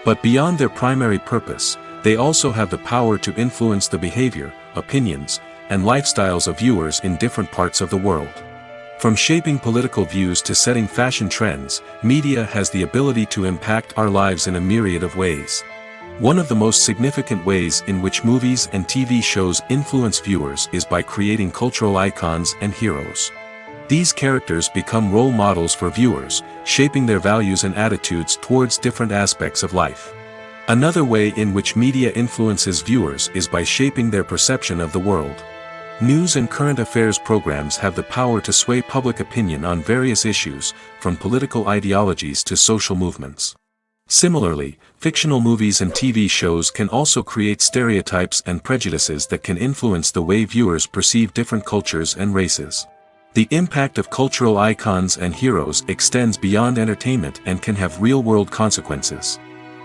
But beyond their primary purpose, they also have the power to influence the behavior, opinions, and lifestyles of viewers in different parts of the world. From shaping political views to setting fashion trends, media has the ability to impact our lives in a myriad of ways. One of the most significant ways in which movies and TV shows influence viewers is by creating cultural icons and heroes. These characters become role models for viewers, shaping their values and attitudes towards different aspects of life. Another way in which media influences viewers is by shaping their perception of the world. News and current affairs programs have the power to sway public opinion on various issues, from political ideologies to social movements. Similarly, fictional movies and TV shows can also create stereotypes and prejudices that can influence the way viewers perceive different cultures and races. The impact of cultural icons and heroes extends beyond entertainment and can have real-world consequences.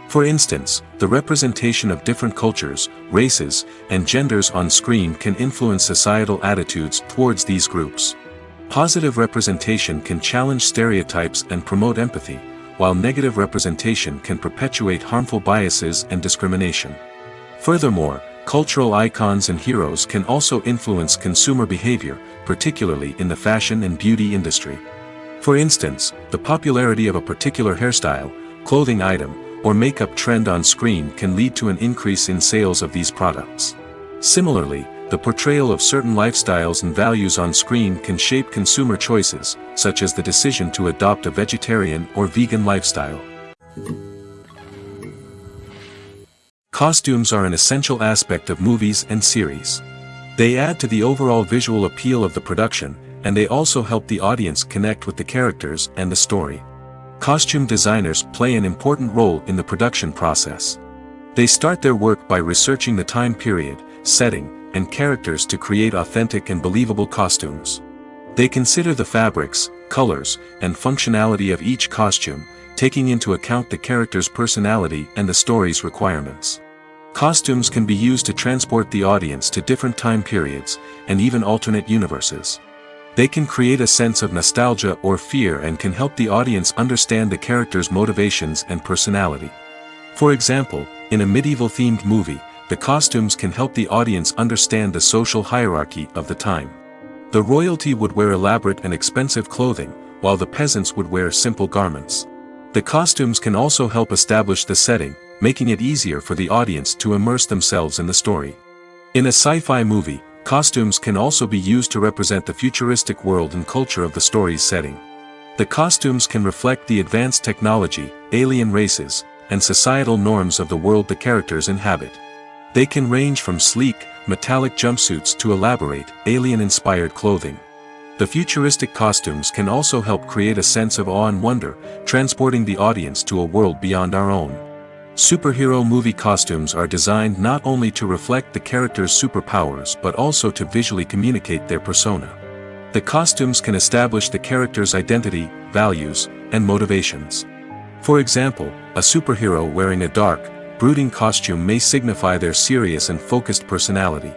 For instance, the representation of different cultures, races, and genders on screen can influence societal attitudes towards these groups. Positive representation can challenge stereotypes and promote empathy, while negative representation can perpetuate harmful biases and discrimination. Furthermore, cultural icons and heroes can also influence consumer behavior, particularly in the fashion and beauty industry. For instance, the popularity of a particular hairstyle, clothing item, or makeup trend on screen can lead to an increase in sales of these products. Similarly, the portrayal of certain lifestyles and values on screen can shape consumer choices, such as the decision to adopt a vegetarian or vegan lifestyle. Costumes are an essential aspect of movies and series. They add to the overall visual appeal of the production, and they also help the audience connect with the characters and the story. Costume designers play an important role in the production process. They start their work by researching the time period, setting, and characters to create authentic and believable costumes. They consider the fabrics, colors, and functionality of each costume, taking into account the character's personality and the story's requirements. Costumes can be used to transport the audience to different time periods, and even alternate universes. They can create a sense of nostalgia or fear and can help the audience understand the character's motivations and personality. For example, in a medieval-themed movie, the costumes can help the audience understand the social hierarchy of the time. The royalty would wear elaborate and expensive clothing, while the peasants would wear simple garments. The costumes can also help establish the setting, making it easier for the audience to immerse themselves in the story. In a sci-fi movie, costumes can also be used to represent the futuristic world and culture of the story's setting. The costumes can reflect the advanced technology, alien races, and societal norms of the world the characters inhabit. They can range from sleek, metallic jumpsuits to elaborate, alien-inspired clothing. The futuristic costumes can also help create a sense of awe and wonder, transporting the audience to a world beyond our own. Superhero movie costumes are designed not only to reflect the character's superpowers but also to visually communicate their persona. The costumes can establish the character's identity, values, and motivations. For example, a superhero wearing a dark, brooding costume may signify their serious and focused personality.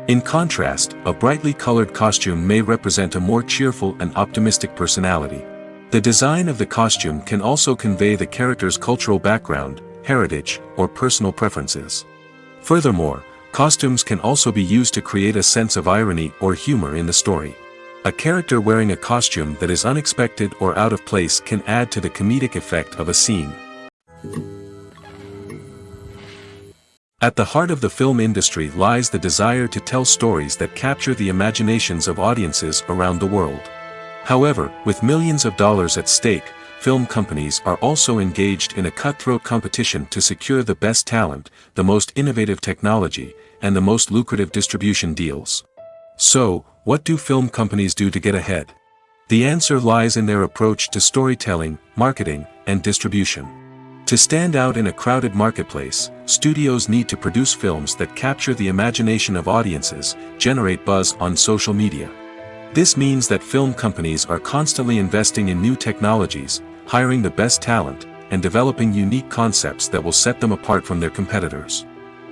In contrast, a brightly colored costume may represent a more cheerful and optimistic personality. The design of the costume can also convey the character's cultural background, heritage, or personal preferences. Furthermore, costumes can also be used to create a sense of irony or humor in the story. A character wearing a costume that is unexpected or out of place can add to the comedic effect of a scene. At the heart of the film industry lies the desire to tell stories that capture the imaginations of audiences around the world. However, with millions of dollars at stake, film companies are also engaged in a cutthroat competition to secure the best talent, the most innovative technology, and the most lucrative distribution deals. So, what do film companies do to get ahead? The answer lies in their approach to storytelling, marketing, and distribution. To stand out in a crowded marketplace, studios need to produce films that capture the imagination of audiences, generate buzz on social media. This means that film companies are constantly investing in new technologies, hiring the best talent, and developing unique concepts that will set them apart from their competitors.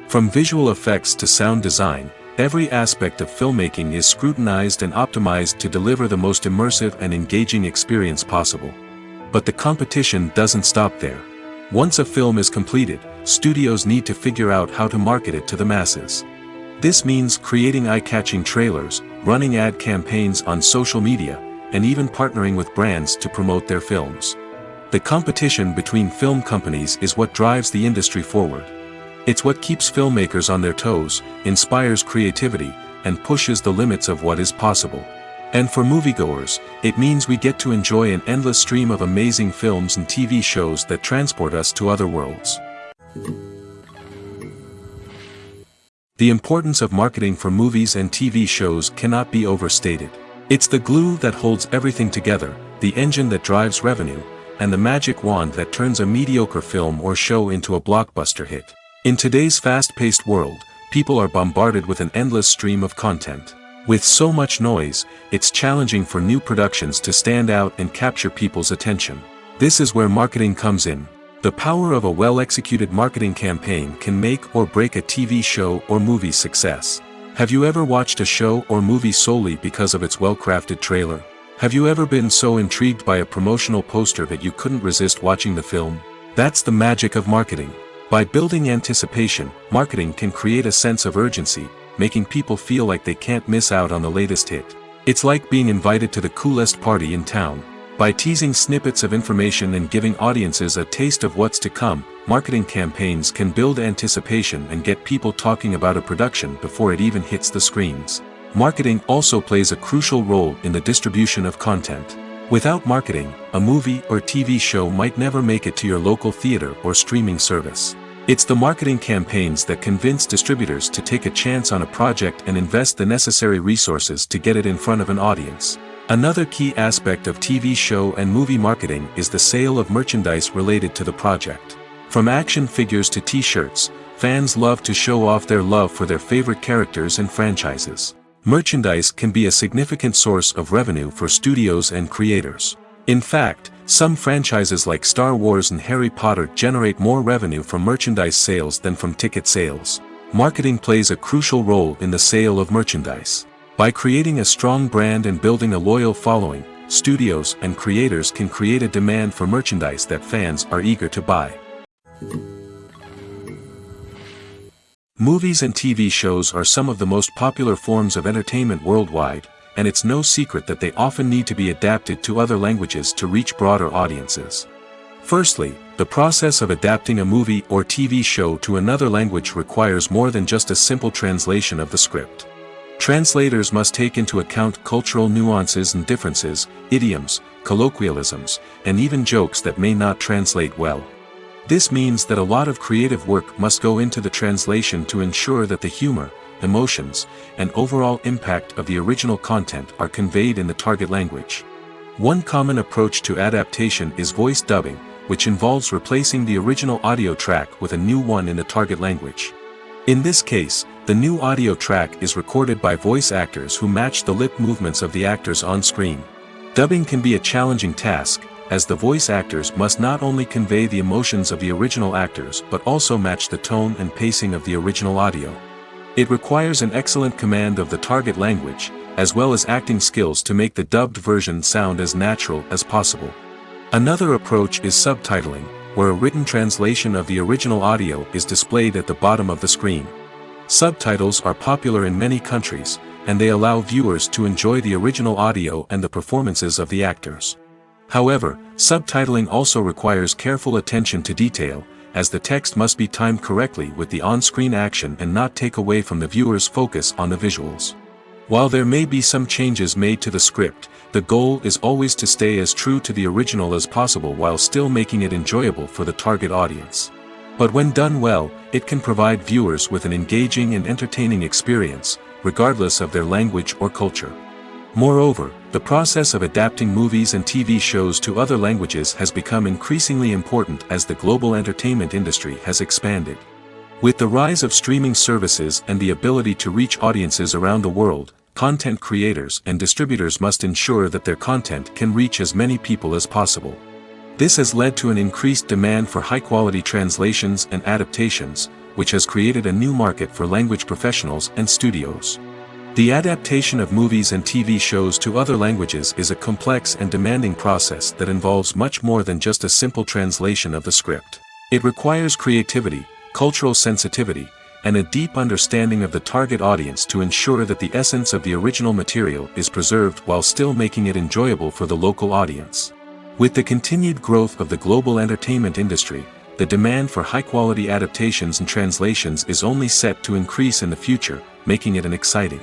From visual effects to sound design, every aspect of filmmaking is scrutinized and optimized to deliver the most immersive and engaging experience possible. But the competition doesn't stop there. Once a film is completed, studios need to figure out how to market it to the masses. This means creating eye-catching trailers, running ad campaigns on social media, and even partnering with brands to promote their films. The competition between film companies is what drives the industry forward. It's what keeps filmmakers on their toes, inspires creativity, and pushes the limits of what is possible. And for moviegoers, it means we get to enjoy an endless stream of amazing films and TV shows that transport us to other worlds. The importance of marketing for movies and TV shows cannot be overstated. It's the glue that holds everything together, the engine that drives revenue, and the magic wand that turns a mediocre film or show into a blockbuster hit. In today's fast-paced world, people are bombarded with an endless stream of content. With so much noise, it's challenging for new productions to stand out and capture people's attention. This is where marketing comes in. The power of a well-executed marketing campaign can make or break a TV show or movie's success. Have you ever watched a show or movie solely because of its well-crafted trailer? Have you ever been so intrigued by a promotional poster that you couldn't resist watching the film? That's the magic of marketing. By building anticipation, marketing can create a sense of urgency, making people feel like they can't miss out on the latest hit. It's like being invited to the coolest party in town. By teasing snippets of information and giving audiences a taste of what's to come, marketing campaigns can build anticipation and get people talking about a production before it even hits the screens. Marketing also plays a crucial role in the distribution of content. Without marketing, a movie or TV show might never make it to your local theater or streaming service. It's the marketing campaigns that convince distributors to take a chance on a project and invest the necessary resources to get it in front of an audience. Another key aspect of TV show and movie marketing is the sale of merchandise related to the project. From action figures to t-shirts, fans love to show off their love for their favorite characters and franchises. Merchandise can be a significant source of revenue for studios and creators. In fact, some franchises like Star Wars and Harry Potter generate more revenue from merchandise sales than from ticket sales. Marketing plays a crucial role in the sale of merchandise. By creating a strong brand and building a loyal following, studios and creators can create a demand for merchandise that fans are eager to buy. Movies and TV shows are some of the most popular forms of entertainment worldwide, and it's no secret that they often need to be adapted to other languages to reach broader audiences. Firstly, the process of adapting a movie or TV show to another language requires more than just a simple translation of the script. Translators must take into account cultural nuances and differences, idioms, colloquialisms, and even jokes that may not translate well. This means that a lot of creative work must go into the translation to ensure that the humor, emotions, and overall impact of the original content are conveyed in the target language. One common approach to adaptation is voice dubbing, which involves replacing the original audio track with a new one in the target language. In this case, the new audio track is recorded by voice actors who match the lip movements of the actors on screen. Dubbing can be a challenging task, as the voice actors must not only convey the emotions of the original actors but also match the tone and pacing of the original audio. It requires an excellent command of the target language, as well as acting skills to make the dubbed version sound as natural as possible. Another approach is subtitling, where a written translation of the original audio is displayed at the bottom of the screen. Subtitles are popular in many countries, and they allow viewers to enjoy the original audio and the performances of the actors. However, subtitling also requires careful attention to detail, as the text must be timed correctly with the on-screen action and not take away from the viewer's focus on the visuals. While there may be some changes made to the script, the goal is always to stay as true to the original as possible while still making it enjoyable for the target audience. But when done well, it can provide viewers with an engaging and entertaining experience, regardless of their language or culture. Moreover, the process of adapting movies and TV shows to other languages has become increasingly important as the global entertainment industry has expanded. With the rise of streaming services and the ability to reach audiences around the world, content creators and distributors must ensure that their content can reach as many people as possible. This has led to an increased demand for high-quality translations and adaptations, which has created a new market for language professionals and studios. The adaptation of movies and TV shows to other languages is a complex and demanding process that involves much more than just a simple translation of the script. It requires creativity, cultural sensitivity, and a deep understanding of the target audience to ensure that the essence of the original material is preserved while still making it enjoyable for the local audience. With the continued growth of the global entertainment industry, the demand for high-quality adaptations and translations is only set to increase in the future, making it an exciting.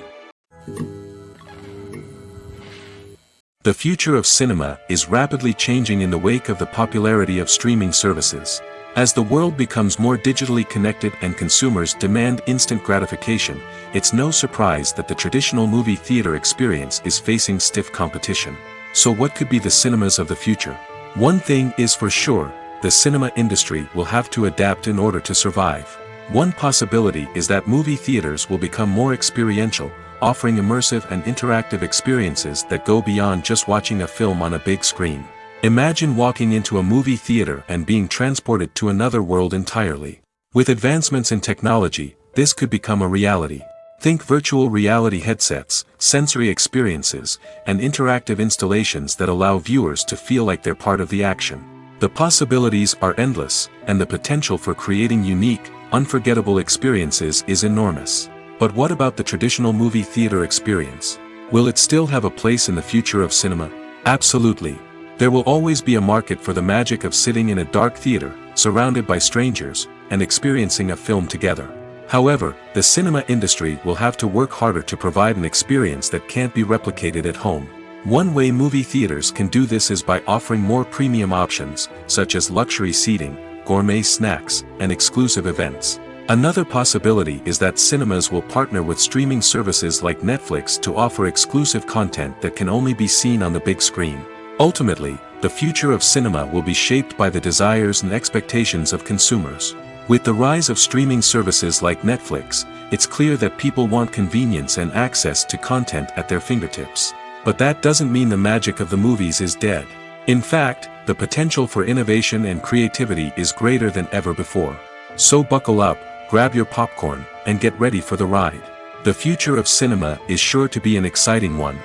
The future of cinema is rapidly changing in the wake of the popularity of streaming services. As the world becomes more digitally connected and consumers demand instant gratification, it's no surprise that the traditional movie theater experience is facing stiff competition. So what could be the cinemas of the future? One thing is for sure, the cinema industry will have to adapt in order to survive. One possibility is that movie theaters will become more experiential, offering immersive and interactive experiences that go beyond just watching a film on a big screen. Imagine walking into a movie theater and being transported to another world entirely. With advancements in technology, this could become a reality. Think virtual reality headsets, sensory experiences, and interactive installations that allow viewers to feel like they're part of the action. The possibilities are endless, and the potential for creating unique, unforgettable experiences is enormous. But what about the traditional movie theater experience? Will it still have a place in the future of cinema? Absolutely. There will always be a market for the magic of sitting in a dark theater, surrounded by strangers, and experiencing a film together. However, the cinema industry will have to work harder to provide an experience that can't be replicated at home. One way movie theaters can do this is by offering more premium options, such as luxury seating, gourmet snacks, and exclusive events. Another possibility is that cinemas will partner with streaming services like Netflix to offer exclusive content that can only be seen on the big screen. Ultimately, the future of cinema will be shaped by the desires and expectations of consumers. With the rise of streaming services like Netflix, it's clear that people want convenience and access to content at their fingertips. But that doesn't mean the magic of the movies is dead. In fact, the potential for innovation and creativity is greater than ever before. So buckle up, grab your popcorn, and get ready for the ride. The future of cinema is sure to be an exciting one.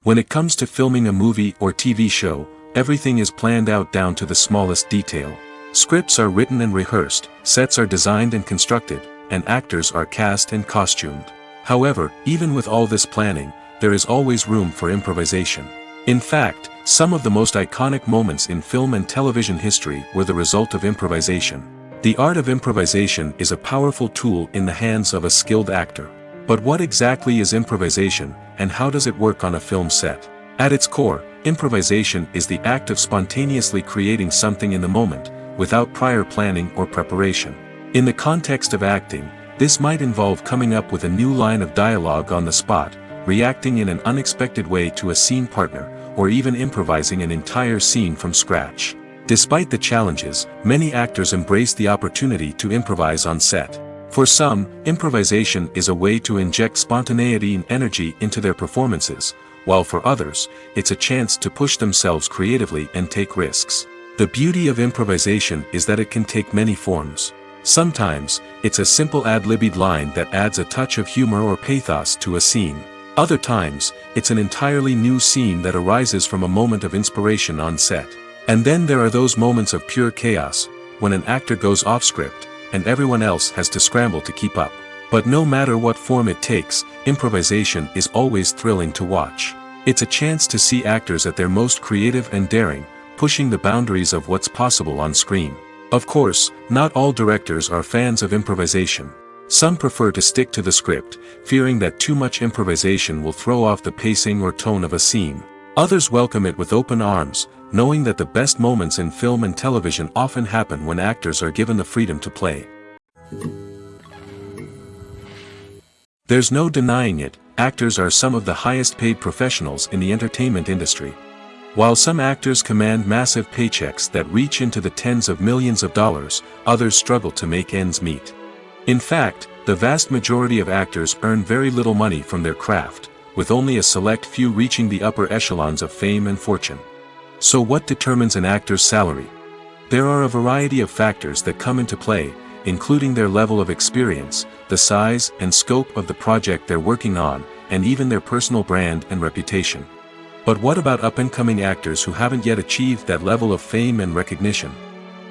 When it comes to filming a movie or TV show, everything is planned out down to the smallest detail. Scripts are written and rehearsed, sets are designed and constructed, and actors are cast and costumed. However, even with all this planning, there is always room for improvisation. In fact, some of the most iconic moments in film and television history were the result of improvisation. The art of improvisation is a powerful tool in the hands of a skilled actor. But what exactly is improvisation, and how does it work on a film set? At its core, improvisation is the act of spontaneously creating something in the moment, without prior planning or preparation. In the context of acting, this might involve coming up with a new line of dialogue on the spot, reacting in an unexpected way to a scene partner, or even improvising an entire scene from scratch. Despite the challenges, many actors embrace the opportunity to improvise on set. For some, improvisation is a way to inject spontaneity and energy into their performances, while for others, it's a chance to push themselves creatively and take risks. The beauty of improvisation is that it can take many forms. Sometimes, it's a simple ad-libbed line that adds a touch of humor or pathos to a scene. Other times, it's an entirely new scene that arises from a moment of inspiration on set. And then there are those moments of pure chaos, when an actor goes off script, and everyone else has to scramble to keep up. But no matter what form it takes, improvisation is always thrilling to watch. It's a chance to see actors at their most creative and daring, pushing the boundaries of what's possible on screen. Of course, not all directors are fans of improvisation. Some prefer to stick to the script, fearing that too much improvisation will throw off the pacing or tone of a scene. Others welcome it with open arms, knowing that the best moments in film and television often happen when actors are given the freedom to play. There's no denying it, actors are some of the highest paid professionals in the entertainment industry. While some actors command massive paychecks that reach into the tens of millions of dollars, others struggle to make ends meet. In fact, the vast majority of actors earn very little money from their craft, with only a select few reaching the upper echelons of fame and fortune. So what determines an actor's salary? There are a variety of factors that come into play, including their level of experience, the size and scope of the project they're working on, and even their personal brand and reputation. But what about up-and-coming actors who haven't yet achieved that level of fame and recognition?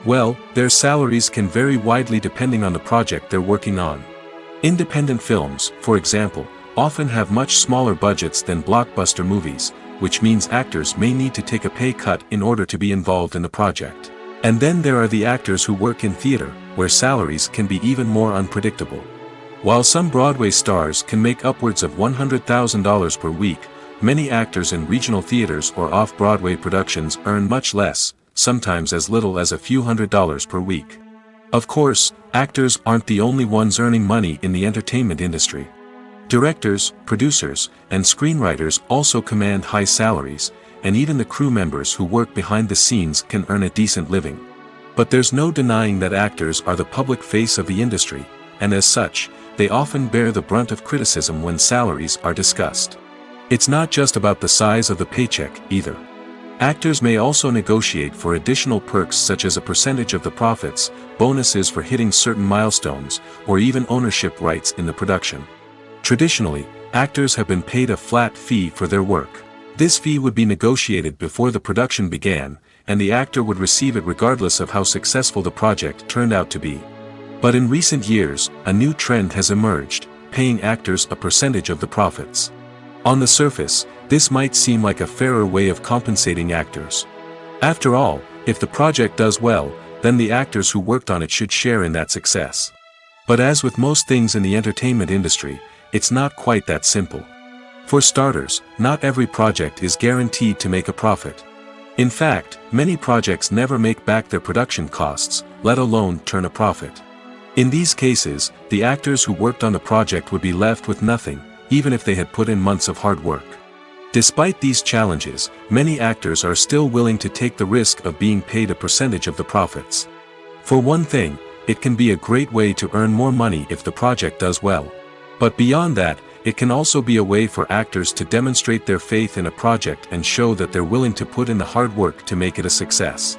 Well, their salaries can vary widely depending on the project they're working on. Independent films, for example, often have much smaller budgets than blockbuster movies, which means actors may need to take a pay cut in order to be involved in the project. And then there are the actors who work in theater, where salaries can be even more unpredictable. While some Broadway stars can make upwards of $100,000 per week, many actors in regional theaters or off-Broadway productions earn much less, sometimes as little as a few $100s per week. Of course, actors aren't the only ones earning money in the entertainment industry. Directors, producers, and screenwriters also command high salaries, and even the crew members who work behind the scenes can earn a decent living. But there's no denying that actors are the public face of the industry, and as such, they often bear the brunt of criticism when salaries are discussed. It's not just about the size of the paycheck, either. Actors may also negotiate for additional perks such as a percentage of the profits, bonuses for hitting certain milestones, or even ownership rights in the production. Traditionally, actors have been paid a flat fee for their work. This fee would be negotiated before the production began, and the actor would receive it regardless of how successful the project turned out to be. But in recent years, a new trend has emerged, paying actors a percentage of the profits. On the surface, this might seem like a fairer way of compensating actors. After all, if the project does well, then the actors who worked on it should share in that success. But as with most things in the entertainment industry, it's not quite that simple. For starters, not every project is guaranteed to make a profit. In fact, many projects never make back their production costs, let alone turn a profit. In these cases, the actors who worked on the project would be left with nothing, even if they had put in months of hard work. Despite these challenges, many actors are still willing to take the risk of being paid a percentage of the profits. For one thing, it can be a great way to earn more money if the project does well. But beyond that, it can also be a way for actors to demonstrate their faith in a project and show that they're willing to put in the hard work to make it a success.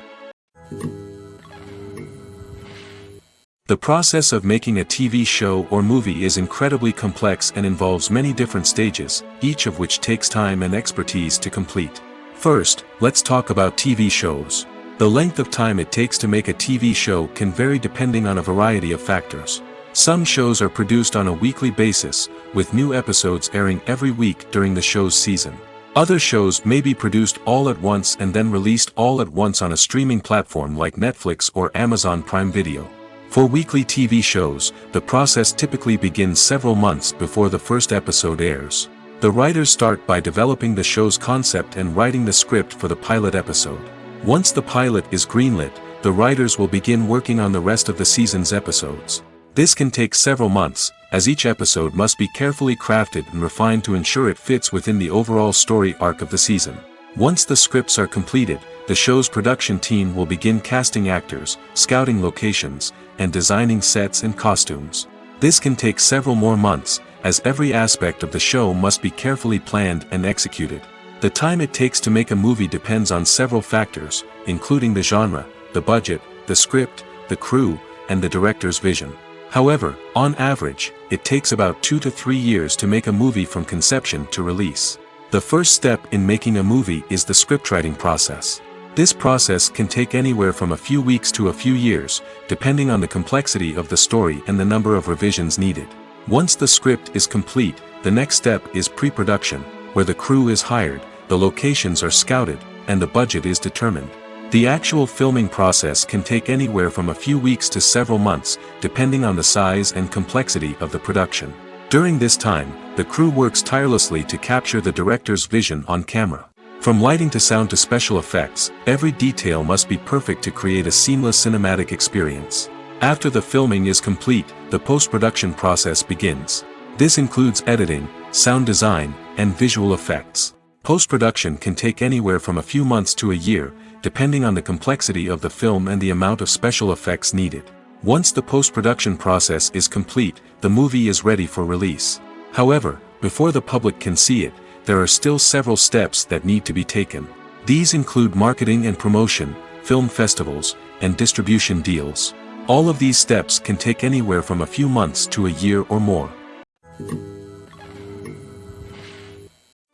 The process of making a TV show or movie is incredibly complex and involves many different stages, each of which takes time and expertise to complete. First, let's talk about TV shows. The length of time it takes to make a TV show can vary depending on a variety of factors. Some shows are produced on a weekly basis, with new episodes airing every week during the show's season. Other shows may be produced all at once and then released all at once on a streaming platform like Netflix or Amazon Prime Video. For weekly TV shows, the process typically begins several months before the first episode airs. The writers start by developing the show's concept and writing the script for the pilot episode. Once the pilot is greenlit, the writers will begin working on the rest of the season's episodes. This can take several months, as each episode must be carefully crafted and refined to ensure it fits within the overall story arc of the season. Once the scripts are completed, the show's production team will begin casting actors, scouting locations, and designing sets and costumes. This can take several more months, as every aspect of the show must be carefully planned and executed. The time it takes to make a movie depends on several factors, including the genre, the budget, the script, the crew, and the director's vision. However, on average, it takes about 2 to 3 years to make a movie from conception to release. The first step in making a movie is the scriptwriting process. This process can take anywhere from a few weeks to a few years, depending on the complexity of the story and the number of revisions needed. Once the script is complete, the next step is pre-production, where the crew is hired, the locations are scouted, and the budget is determined. The actual filming process can take anywhere from a few weeks to several months, depending on the size and complexity of the production. During this time, the crew works tirelessly to capture the director's vision on camera. From lighting to sound to special effects, every detail must be perfect to create a seamless cinematic experience. After the filming is complete, the post-production process begins. This includes editing, sound design, and visual effects. Post-production can take anywhere from a few months to a year, depending on the complexity of the film and the amount of special effects needed. Once the post-production process is complete, the movie is ready for release. However, before the public can see it, there are still several steps that need to be taken. These include marketing and promotion, film festivals, and distribution deals. All of these steps can take anywhere from a few months to a year or more.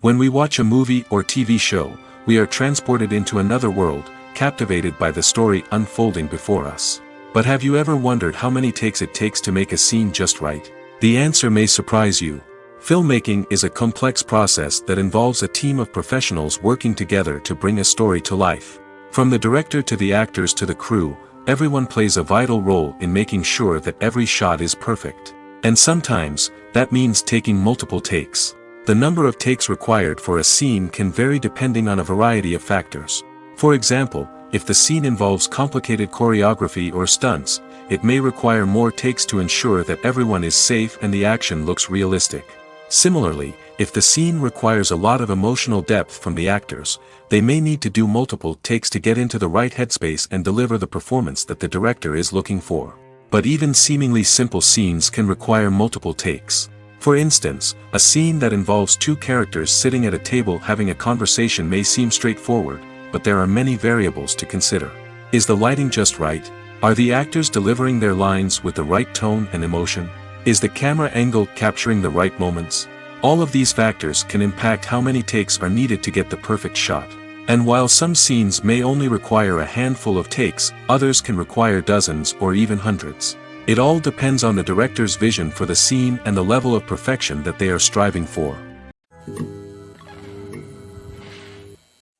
When we watch a movie or TV show, we are transported into another world, captivated by the story unfolding before us. But have you ever wondered how many takes it takes to make a scene just right? The answer may surprise you. Filmmaking is a complex process that involves a team of professionals working together to bring a story to life. From the director to the actors to the crew, everyone plays a vital role in making sure that every shot is perfect. And sometimes, that means taking multiple takes. The number of takes required for a scene can vary depending on a variety of factors. For example, if the scene involves complicated choreography or stunts, it may require more takes to ensure that everyone is safe and the action looks realistic. Similarly, if the scene requires a lot of emotional depth from the actors, they may need to do multiple takes to get into the right headspace and deliver the performance that the director is looking for. But even seemingly simple scenes can require multiple takes. For instance, a scene that involves two characters sitting at a table having a conversation may seem straightforward, but there are many variables to consider. Is the lighting just right? Are the actors delivering their lines with the right tone and emotion? Is the camera angle capturing the right moments? All of these factors can impact how many takes are needed to get the perfect shot. And while some scenes may only require a handful of takes, others can require dozens or even hundreds. It all depends on the director's vision for the scene and the level of perfection that they are striving for.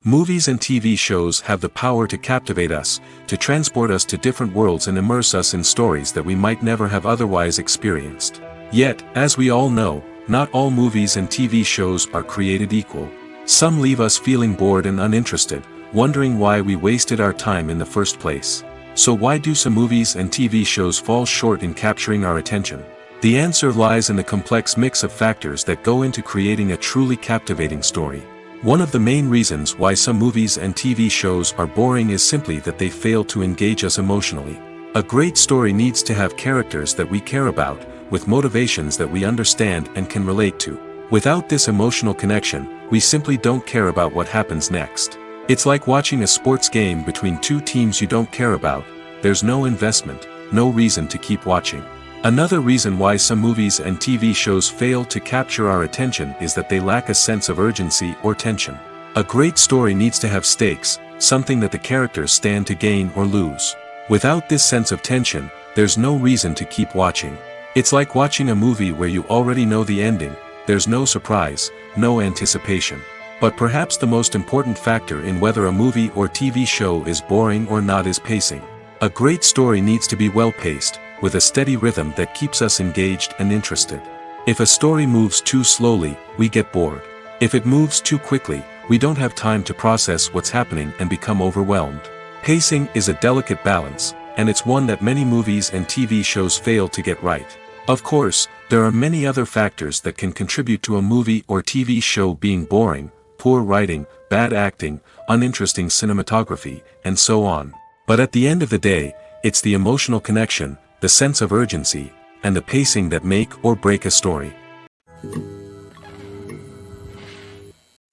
Movies and TV shows have the power to captivate us, to transport us to different worlds and immerse us in stories that we might never have otherwise experienced. Yet, as we all know, not all movies and TV shows are created equal. Some leave us feeling bored and uninterested, wondering why we wasted our time in the first place. So why do some movies and TV shows fall short in capturing our attention? The answer lies in the complex mix of factors that go into creating a truly captivating story. One of the main reasons why some movies and TV shows are boring is simply that they fail to engage us emotionally. A great story needs to have characters that we care about, with motivations that we understand and can relate to. Without this emotional connection, we simply don't care about what happens next. It's like watching a sports game between two teams you don't care about. There's no investment, no reason to keep watching. Another reason why some movies and TV shows fail to capture our attention is that they lack a sense of urgency or tension. A great story needs to have stakes, something that the characters stand to gain or lose. Without this sense of tension, there's no reason to keep watching. It's like watching a movie where you already know the ending. There's no surprise, no anticipation. But perhaps the most important factor in whether a movie or TV show is boring or not is pacing. A great story needs to be well-paced, with a steady rhythm that keeps us engaged and interested. If a story moves too slowly, we get bored. If it moves too quickly, we don't have time to process what's happening and become overwhelmed. Pacing is a delicate balance, and it's one that many movies and TV shows fail to get right. Of course, there are many other factors that can contribute to a movie or TV show being boring: poor writing, bad acting, uninteresting cinematography, and so on. But at the end of the day, it's the emotional connection, the sense of urgency, and the pacing that make or break a story.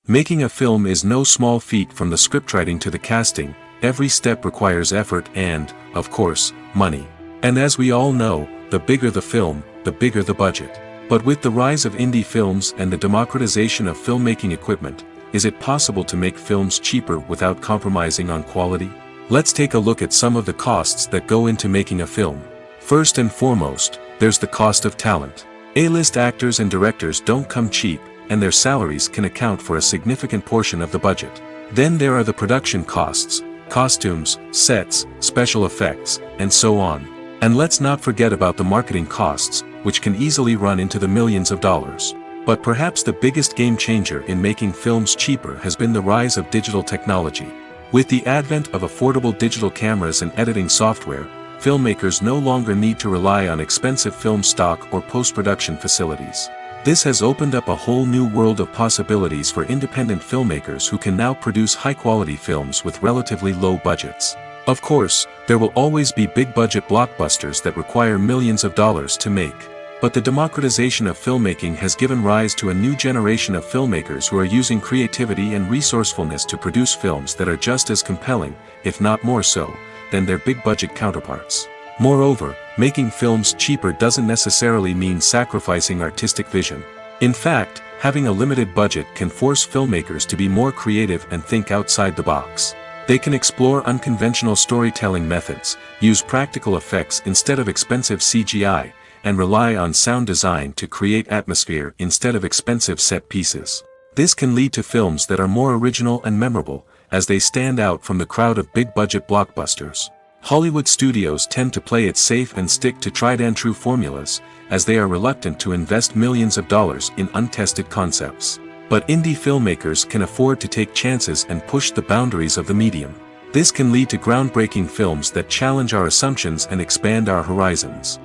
Making a film is no small feat. From the scriptwriting to the casting, every step requires effort and, of course, money. And as we all know, the bigger the film, the bigger the budget. But with the rise of indie films and the democratization of filmmaking equipment, is it possible to make films cheaper without compromising on quality? Let's take a look at some of the costs that go into making a film. First and foremost, there's the cost of talent. A-list actors and directors don't come cheap, and their salaries can account for a significant portion of the budget. Then there are the production costs: costumes, sets, special effects, and so on. And let's not forget about the marketing costs, which can easily run into the millions of dollars. But perhaps the biggest game changer in making films cheaper has been the rise of digital technology. With the advent of affordable digital cameras and editing software, filmmakers no longer need to rely on expensive film stock or post-production facilities. This has opened up a whole new world of possibilities for independent filmmakers who can now produce high-quality films with relatively low budgets. Of course, there will always be big-budget blockbusters that require millions of dollars to make. But the democratization of filmmaking has given rise to a new generation of filmmakers who are using creativity and resourcefulness to produce films that are just as compelling, if not more so, than their big-budget counterparts. Moreover, making films cheaper doesn't necessarily mean sacrificing artistic vision. In fact, having a limited budget can force filmmakers to be more creative and think outside the box. They can explore unconventional storytelling methods, use practical effects instead of expensive CGI, and rely on sound design to create atmosphere instead of expensive set pieces. This can lead to films that are more original and memorable, as they stand out from the crowd of big-budget blockbusters. Hollywood studios tend to play it safe and stick to tried-and-true formulas, as they are reluctant to invest millions of dollars in untested concepts. But indie filmmakers can afford to take chances and push the boundaries of the medium. This can lead to groundbreaking films that challenge our assumptions and expand our horizons.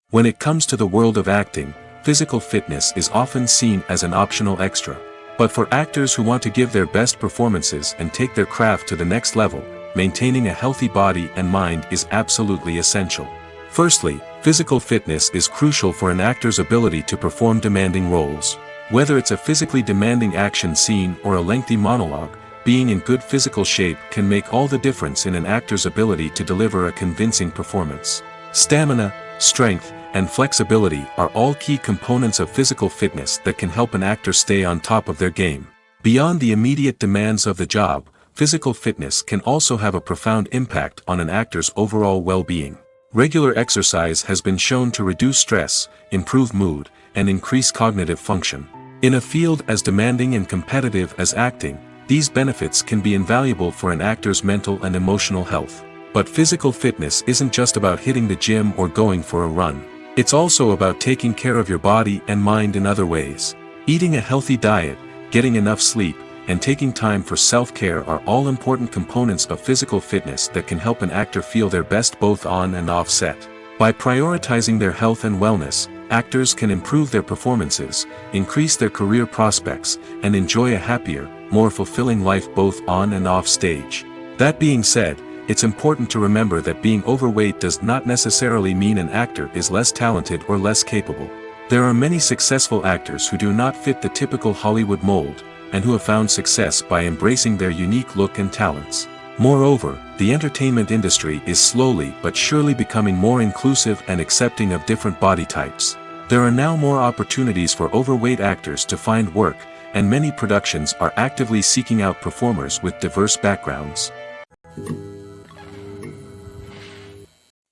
When it comes to the world of acting, physical fitness is often seen as an optional extra. But for actors who want to give their best performances and take their craft to the next level, maintaining a healthy body and mind is absolutely essential. Firstly, physical fitness is crucial for an actor's ability to perform demanding roles. Whether it's a physically demanding action scene or a lengthy monologue, being in good physical shape can make all the difference in an actor's ability to deliver a convincing performance. Stamina, strength, and flexibility are all key components of physical fitness that can help an actor stay on top of their game. Beyond the immediate demands of the job, physical fitness can also have a profound impact on an actor's overall well-being. Regular exercise has been shown to reduce stress, improve mood, and increase cognitive function. In a field as demanding and competitive as acting, these benefits can be invaluable for an actor's mental and emotional health. But physical fitness isn't just about hitting the gym or going for a run. It's also about taking care of your body and mind in other ways. Eating a healthy diet, getting enough sleep, and taking time for self-care are all important components of physical fitness that can help an actor feel their best both on and off set. By prioritizing their health and wellness, actors can improve their performances, increase their career prospects, and enjoy a happier, more fulfilling life both on and off stage. That being said, it's important to remember that being overweight does not necessarily mean an actor is less talented or less capable. There are many successful actors who do not fit the typical Hollywood mold, and who have found success by embracing their unique look and talents. Moreover, the entertainment industry is slowly but surely becoming more inclusive and accepting of different body types. There are now more opportunities for overweight actors to find work, and many productions are actively seeking out performers with diverse backgrounds.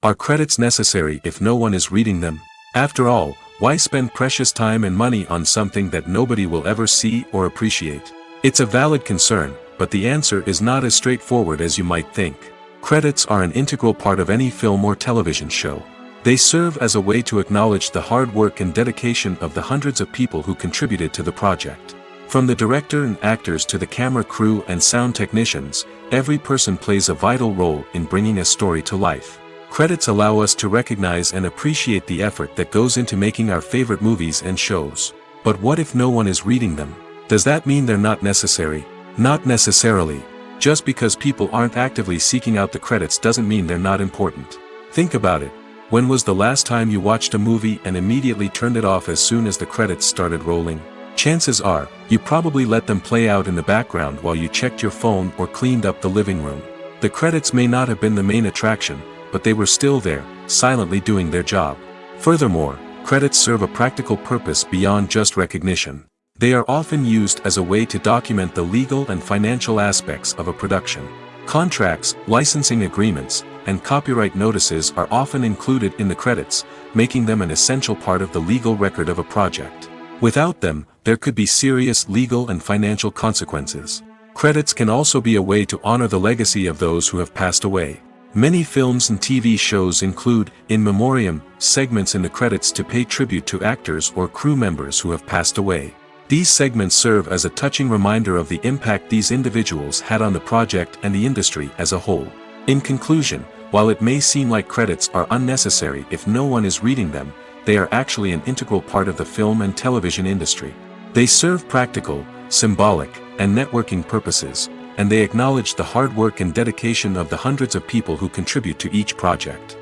Are credits necessary if no one is reading them? After all, why spend precious time and money on something that nobody will ever see or appreciate? It's a valid concern, but the answer is not as straightforward as you might think. Credits are an integral part of any film or television show. They serve as a way to acknowledge the hard work and dedication of the hundreds of people who contributed to the project. From the director and actors to the camera crew and sound technicians, every person plays a vital role in bringing a story to life. Credits allow us to recognize and appreciate the effort that goes into making our favorite movies and shows. But what if no one is reading them? Does that mean they're not necessary? Not necessarily. Just because people aren't actively seeking out the credits doesn't mean they're not important. Think about it. When was the last time you watched a movie and immediately turned it off as soon as the credits started rolling? Chances are, you probably let them play out in the background while you checked your phone or cleaned up the living room. The credits may not have been the main attraction, but they were still there, silently doing their job. Furthermore, credits serve a practical purpose beyond just recognition. They are often used as a way to document the legal and financial aspects of a production. Contracts, licensing agreements, and copyright notices are often included in the credits, making them an essential part of the legal record of a project. Without them, there could be serious legal and financial consequences. Credits can also be a way to honor the legacy of those who have passed away. Many films and TV shows include, in memoriam, segments in the credits to pay tribute to actors or crew members who have passed away. These segments serve as a touching reminder of the impact these individuals had on the project and the industry as a whole. In conclusion, while it may seem like credits are unnecessary if no one is reading them, they are actually an integral part of the film and television industry. They serve practical, symbolic, and networking purposes, and they acknowledge the hard work and dedication of the hundreds of people who contribute to each project.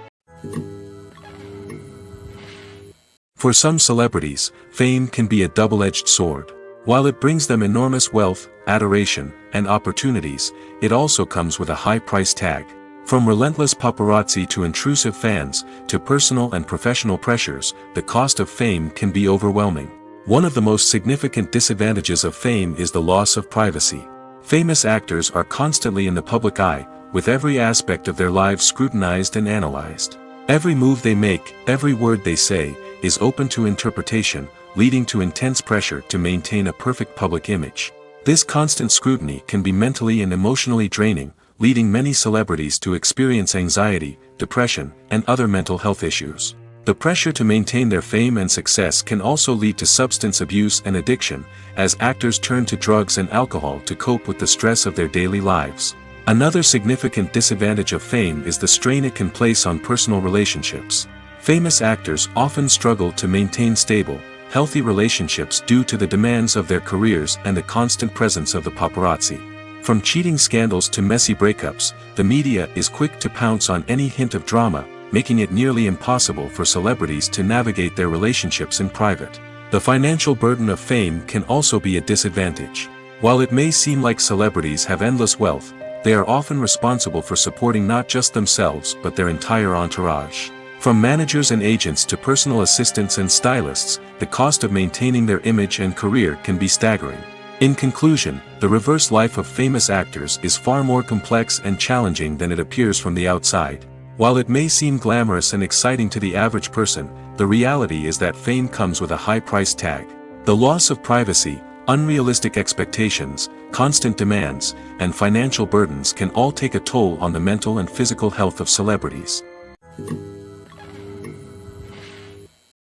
For some celebrities, fame can be a double-edged sword. While it brings them enormous wealth, adoration, and opportunities, it also comes with a high price tag. From relentless paparazzi to intrusive fans, to personal and professional pressures, the cost of fame can be overwhelming. One of the most significant disadvantages of fame is the loss of privacy. Famous actors are constantly in the public eye, with every aspect of their lives scrutinized and analyzed. Every move they make, every word they say, is open to interpretation, leading to intense pressure to maintain a perfect public image. This constant scrutiny can be mentally and emotionally draining, leading many celebrities to experience anxiety, depression, and other mental health issues. The pressure to maintain their fame and success can also lead to substance abuse and addiction, as actors turn to drugs and alcohol to cope with the stress of their daily lives. Another significant disadvantage of fame is the strain it can place on personal relationships. Famous actors often struggle to maintain stable, healthy relationships due to the demands of their careers and the constant presence of the paparazzi. From cheating scandals to messy breakups, the media is quick to pounce on any hint of drama, making it nearly impossible for celebrities to navigate their relationships in private. The financial burden of fame can also be a disadvantage. While it may seem like celebrities have endless wealth, they are often responsible for supporting not just themselves but their entire entourage. From managers and agents to personal assistants and stylists, the cost of maintaining their image and career can be staggering. In conclusion, the reverse life of famous actors is far more complex and challenging than it appears from the outside. While it may seem glamorous and exciting to the average person, the reality is that fame comes with a high price tag. The loss of privacy, unrealistic expectations, constant demands, and financial burdens can all take a toll on the mental and physical health of celebrities.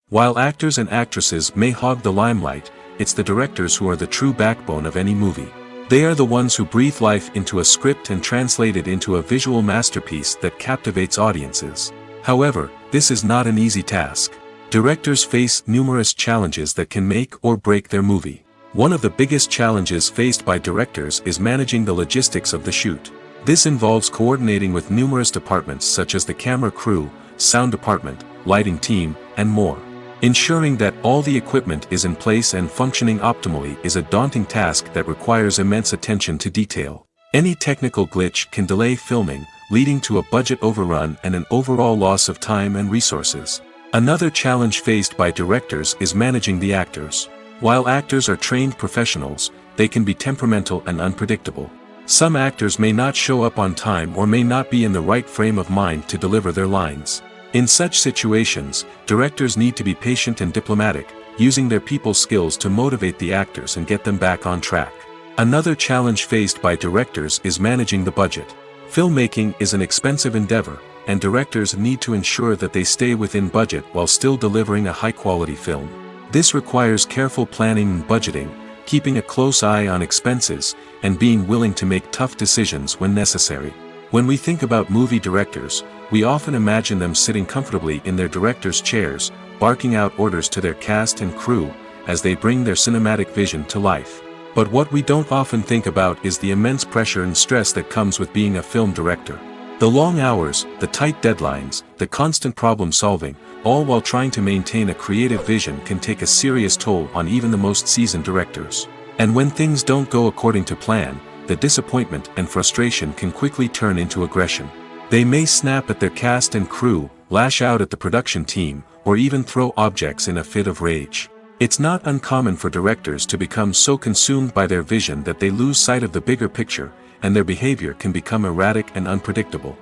While actors and actresses may hog the limelight, it's the directors who are the true backbone of any movie. They are the ones who breathe life into a script and translate it into a visual masterpiece that captivates audiences. However, this is not an easy task. Directors face numerous challenges that can make or break their movie. One of the biggest challenges faced by directors is managing the logistics of the shoot. This involves coordinating with numerous departments such as the camera crew, sound department, lighting team, and more. Ensuring that all the equipment is in place and functioning optimally is a daunting task that requires immense attention to detail. Any technical glitch can delay filming, leading to a budget overrun and an overall loss of time and resources. Another challenge faced by directors is managing the actors. While actors are trained professionals, they can be temperamental and unpredictable. Some actors may not show up on time or may not be in the right frame of mind to deliver their lines. In such situations, directors need to be patient and diplomatic, using their people skills to motivate the actors and get them back on track. Another challenge faced by directors is managing the budget. Filmmaking is an expensive endeavor, and directors need to ensure that they stay within budget while still delivering a high-quality film. This requires careful planning and budgeting, keeping a close eye on expenses, and being willing to make tough decisions when necessary. When we think about movie directors, we often imagine them sitting comfortably in their director's chairs, barking out orders to their cast and crew, as they bring their cinematic vision to life. But what we don't often think about is the immense pressure and stress that comes with being a film director. The long hours, the tight deadlines, the constant problem solving, all while trying to maintain a creative vision can take a serious toll on even the most seasoned directors. And when things don't go according to plan, the disappointment and frustration can quickly turn into aggression. They may snap at their cast and crew, lash out at the production team, or even throw objects in a fit of rage. It's not uncommon for directors to become so consumed by their vision that they lose sight of the bigger picture, and their behavior can become erratic and unpredictable.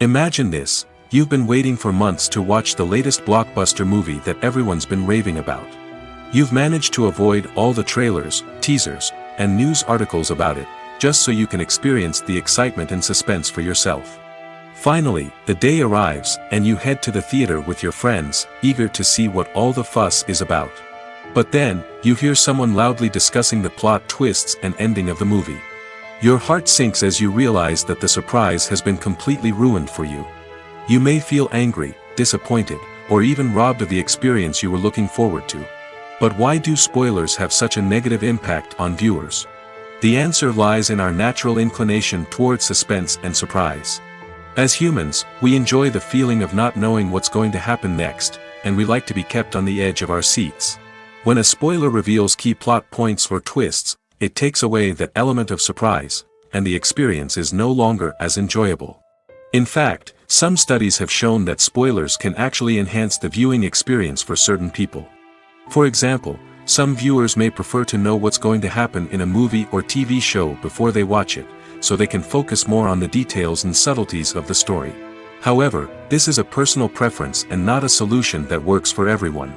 Imagine this: you've been waiting for months to watch the latest blockbuster movie that everyone's been raving about. You've managed to avoid all the trailers, teasers, and news articles about it, just so you can experience the excitement and suspense for yourself. Finally, the day arrives, and you head to the theater with your friends, eager to see what all the fuss is about. But then, you hear someone loudly discussing the plot twists and ending of the movie. Your heart sinks as you realize that the surprise has been completely ruined for you. You may feel angry, disappointed, or even robbed of the experience you were looking forward to. But why do spoilers have such a negative impact on viewers? The answer lies in our natural inclination toward suspense and surprise. As humans, we enjoy the feeling of not knowing what's going to happen next, and we like to be kept on the edge of our seats. When a spoiler reveals key plot points or twists, it takes away that element of surprise, and the experience is no longer as enjoyable. In fact, some studies have shown that spoilers can actually enhance the viewing experience for certain people. For example, some viewers may prefer to know what's going to happen in a movie or TV show before they watch it, so they can focus more on the details and subtleties of the story. However, this is a personal preference and not a solution that works for everyone.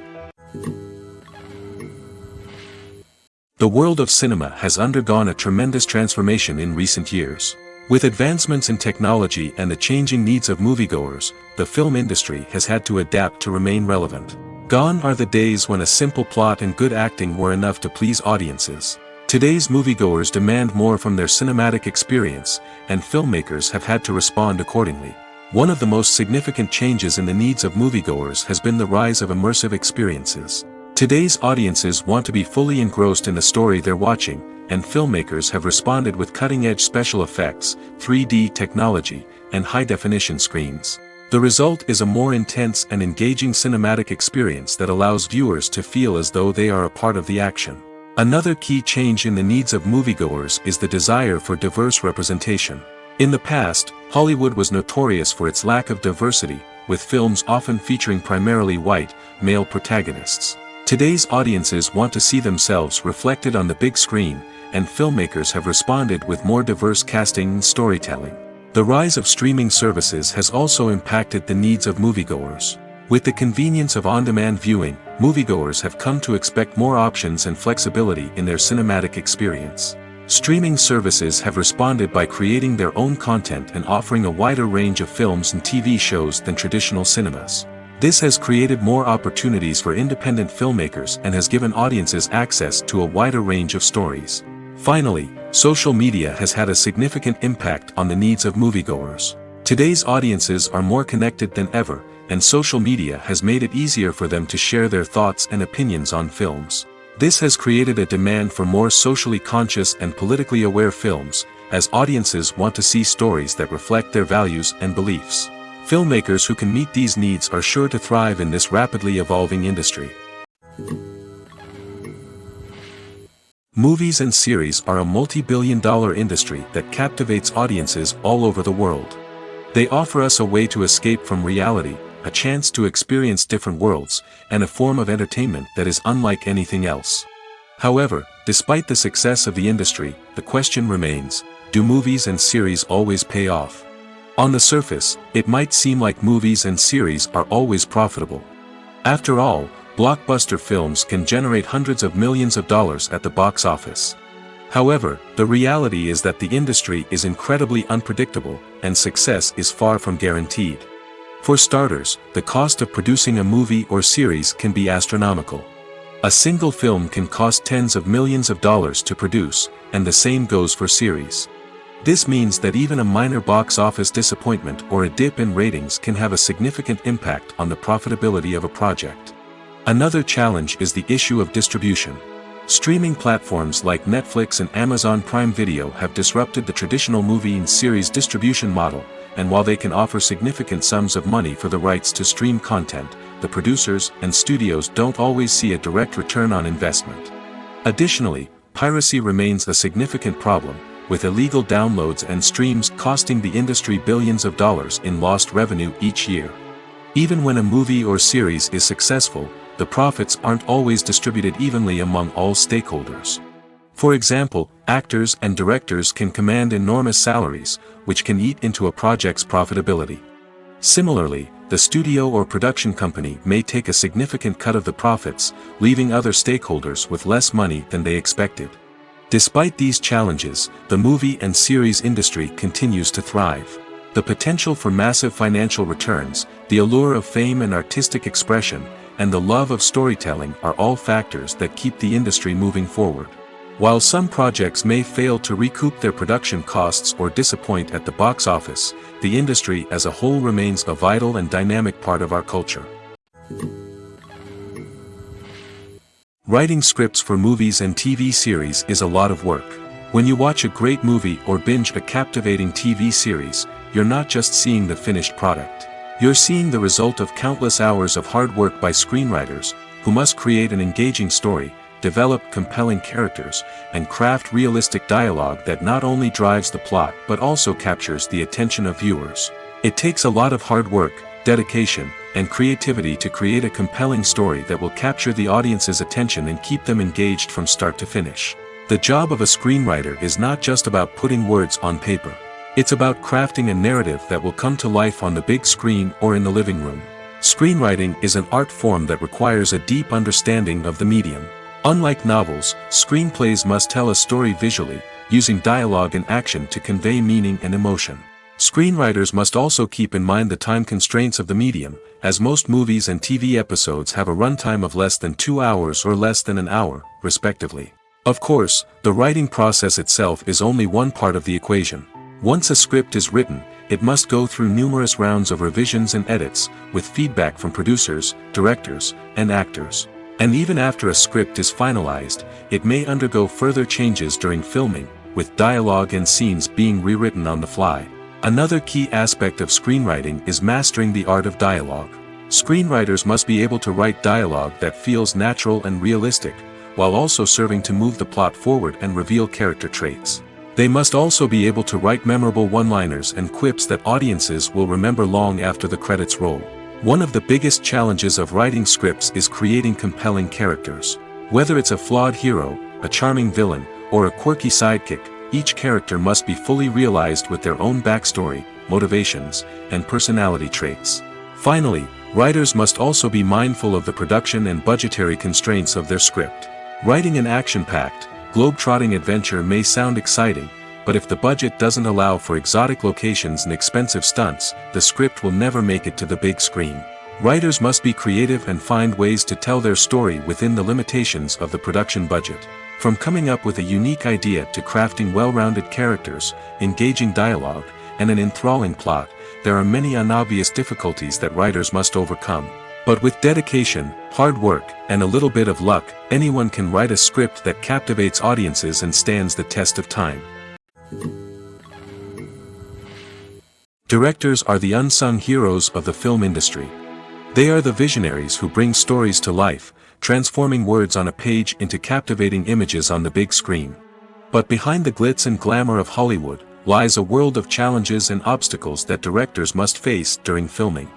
The world of cinema has undergone a tremendous transformation in recent years. With advancements in technology and the changing needs of moviegoers, the film industry has had to adapt to remain relevant. Gone are the days when a simple plot and good acting were enough to please audiences. Today's moviegoers demand more from their cinematic experience, and filmmakers have had to respond accordingly. One of the most significant changes in the needs of moviegoers has been the rise of immersive experiences. Today's audiences want to be fully engrossed in the story they're watching, and filmmakers have responded with cutting-edge special effects, 3D technology, and high-definition screens. The result is a more intense and engaging cinematic experience that allows viewers to feel as though they are a part of the action. Another key change in the needs of moviegoers is the desire for diverse representation. In the past, Hollywood was notorious for its lack of diversity, with films often featuring primarily white, male protagonists. Today's audiences want to see themselves reflected on the big screen, and filmmakers have responded with more diverse casting and storytelling. The rise of streaming services has also impacted the needs of moviegoers. With the convenience of on-demand viewing, moviegoers have come to expect more options and flexibility in their cinematic experience. Streaming services have responded by creating their own content and offering a wider range of films and TV shows than traditional cinemas. This has created more opportunities for independent filmmakers and has given audiences access to a wider range of stories. Finally, social media has had a significant impact on the needs of moviegoers. Today's audiences are more connected than ever, and social media has made it easier for them to share their thoughts and opinions on films. This has created a demand for more socially conscious and politically aware films, as audiences want to see stories that reflect their values and beliefs. Filmmakers who can meet these needs are sure to thrive in this rapidly evolving industry. Movies and series are a multi-billion-dollar industry that captivates audiences all over the world. They offer us a way to escape from reality, a chance to experience different worlds, and a form of entertainment that is unlike anything else. However, despite the success of the industry, the question remains, do movies and series always pay off? On the surface, it might seem like movies and series are always profitable. After all, blockbuster films can generate hundreds of millions of dollars at the box office. However, the reality is that the industry is incredibly unpredictable, and success is far from guaranteed. For starters, the cost of producing a movie or series can be astronomical. A single film can cost tens of millions of dollars to produce, and the same goes for series. This means that even a minor box office disappointment or a dip in ratings can have a significant impact on the profitability of a project. Another challenge is the issue of distribution. Streaming platforms like Netflix and Amazon Prime Video have disrupted the traditional movie and series distribution model, and while they can offer significant sums of money for the rights to stream content, the producers and studios don't always see a direct return on investment. Additionally, piracy remains a significant problem, with illegal downloads and streams costing the industry billions of dollars in lost revenue each year. Even when a movie or series is successful, the profits aren't always distributed evenly among all stakeholders. For example, actors and directors can command enormous salaries, which can eat into a project's profitability. Similarly, the studio or production company may take a significant cut of the profits, leaving other stakeholders with less money than they expected. Despite these challenges, the movie and series industry continues to thrive. The potential for massive financial returns, the allure of fame and artistic expression, and the love of storytelling are all factors that keep the industry moving forward. While some projects may fail to recoup their production costs or disappoint at the box office, the industry as a whole remains a vital and dynamic part of our culture. Writing scripts for movies and TV series is a lot of work. When you watch a great movie or binge a captivating TV series, you're not just seeing the finished product. You're seeing the result of countless hours of hard work by screenwriters, who must create an engaging story, develop compelling characters, and craft realistic dialogue that not only drives the plot but also captures the attention of viewers. It takes a lot of hard work, dedication, and creativity to create a compelling story that will capture the audience's attention and keep them engaged from start to finish. The job of a screenwriter is not just about putting words on paper. It's about crafting a narrative that will come to life on the big screen or in the living room. Screenwriting is an art form that requires a deep understanding of the medium. Unlike novels, screenplays must tell a story visually, using dialogue and action to convey meaning and emotion. Screenwriters must also keep in mind the time constraints of the medium, as most movies and TV episodes have a runtime of less than 2 hours or less than an hour, respectively. Of course, the writing process itself is only one part of the equation. Once a script is written, it must go through numerous rounds of revisions and edits, with feedback from producers, directors, and actors. And even after a script is finalized, it may undergo further changes during filming, with dialogue and scenes being rewritten on the fly. Another key aspect of screenwriting is mastering the art of dialogue. Screenwriters must be able to write dialogue that feels natural and realistic, while also serving to move the plot forward and reveal character traits. They must also be able to write memorable one-liners and quips that audiences will remember long after the credits roll. One of the biggest challenges of writing scripts is creating compelling characters. Whether it's a flawed hero, a charming villain, or a quirky sidekick, each character must be fully realized with their own backstory, motivations, and personality traits. Finally, writers must also be mindful of the production and budgetary constraints of their script. Writing an action-packed, globe-trotting adventure may sound exciting, but if the budget doesn't allow for exotic locations and expensive stunts, the script will never make it to the big screen. Writers must be creative and find ways to tell their story within the limitations of the production budget. From coming up with a unique idea to crafting well-rounded characters, engaging dialogue, and an enthralling plot, there are many unobvious difficulties that writers must overcome. But with dedication, hard work, and a little bit of luck, anyone can write a script that captivates audiences and stands the test of time. Directors are the unsung heroes of the film industry. They are the visionaries who bring stories to life, transforming words on a page into captivating images on the big screen. But behind the glitz and glamour of Hollywood, lies a world of challenges and obstacles that directors must face during filming.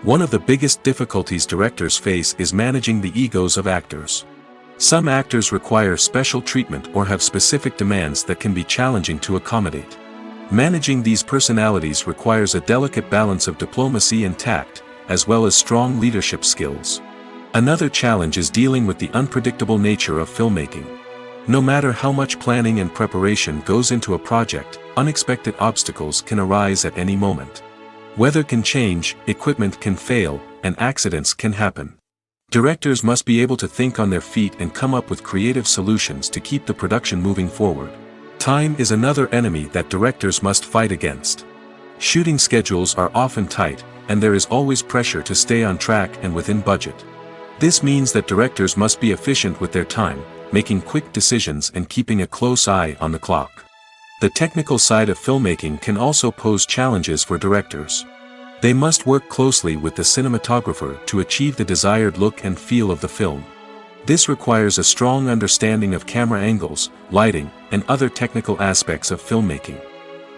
One of the biggest difficulties directors face is managing the egos of actors. Some actors require special treatment or have specific demands that can be challenging to accommodate. Managing these personalities requires a delicate balance of diplomacy and tact, as well as strong leadership skills. Another challenge is dealing with the unpredictable nature of filmmaking. No matter how much planning and preparation goes into a project, unexpected obstacles can arise at any moment. Weather can change, equipment can fail, and accidents can happen. Directors must be able to think on their feet and come up with creative solutions to keep the production moving forward. Time is another enemy that directors must fight against. Shooting schedules are often tight, and there is always pressure to stay on track and within budget. This means that directors must be efficient with their time, making quick decisions and keeping a close eye on the clock. The technical side of filmmaking can also pose challenges for directors. They must work closely with the cinematographer to achieve the desired look and feel of the film. This requires a strong understanding of camera angles, lighting, and other technical aspects of filmmaking.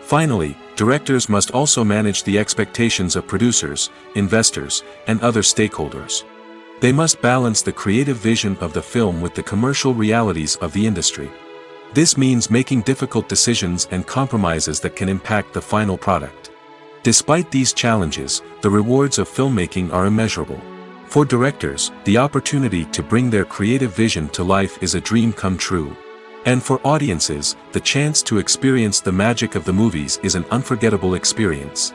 Finally, directors must also manage the expectations of producers, investors, and other stakeholders. They must balance the creative vision of the film with the commercial realities of the industry. This means making difficult decisions and compromises that can impact the final product. Despite these challenges, the rewards of filmmaking are immeasurable. For directors, the opportunity to bring their creative vision to life is a dream come true. And for audiences, the chance to experience the magic of the movies is an unforgettable experience.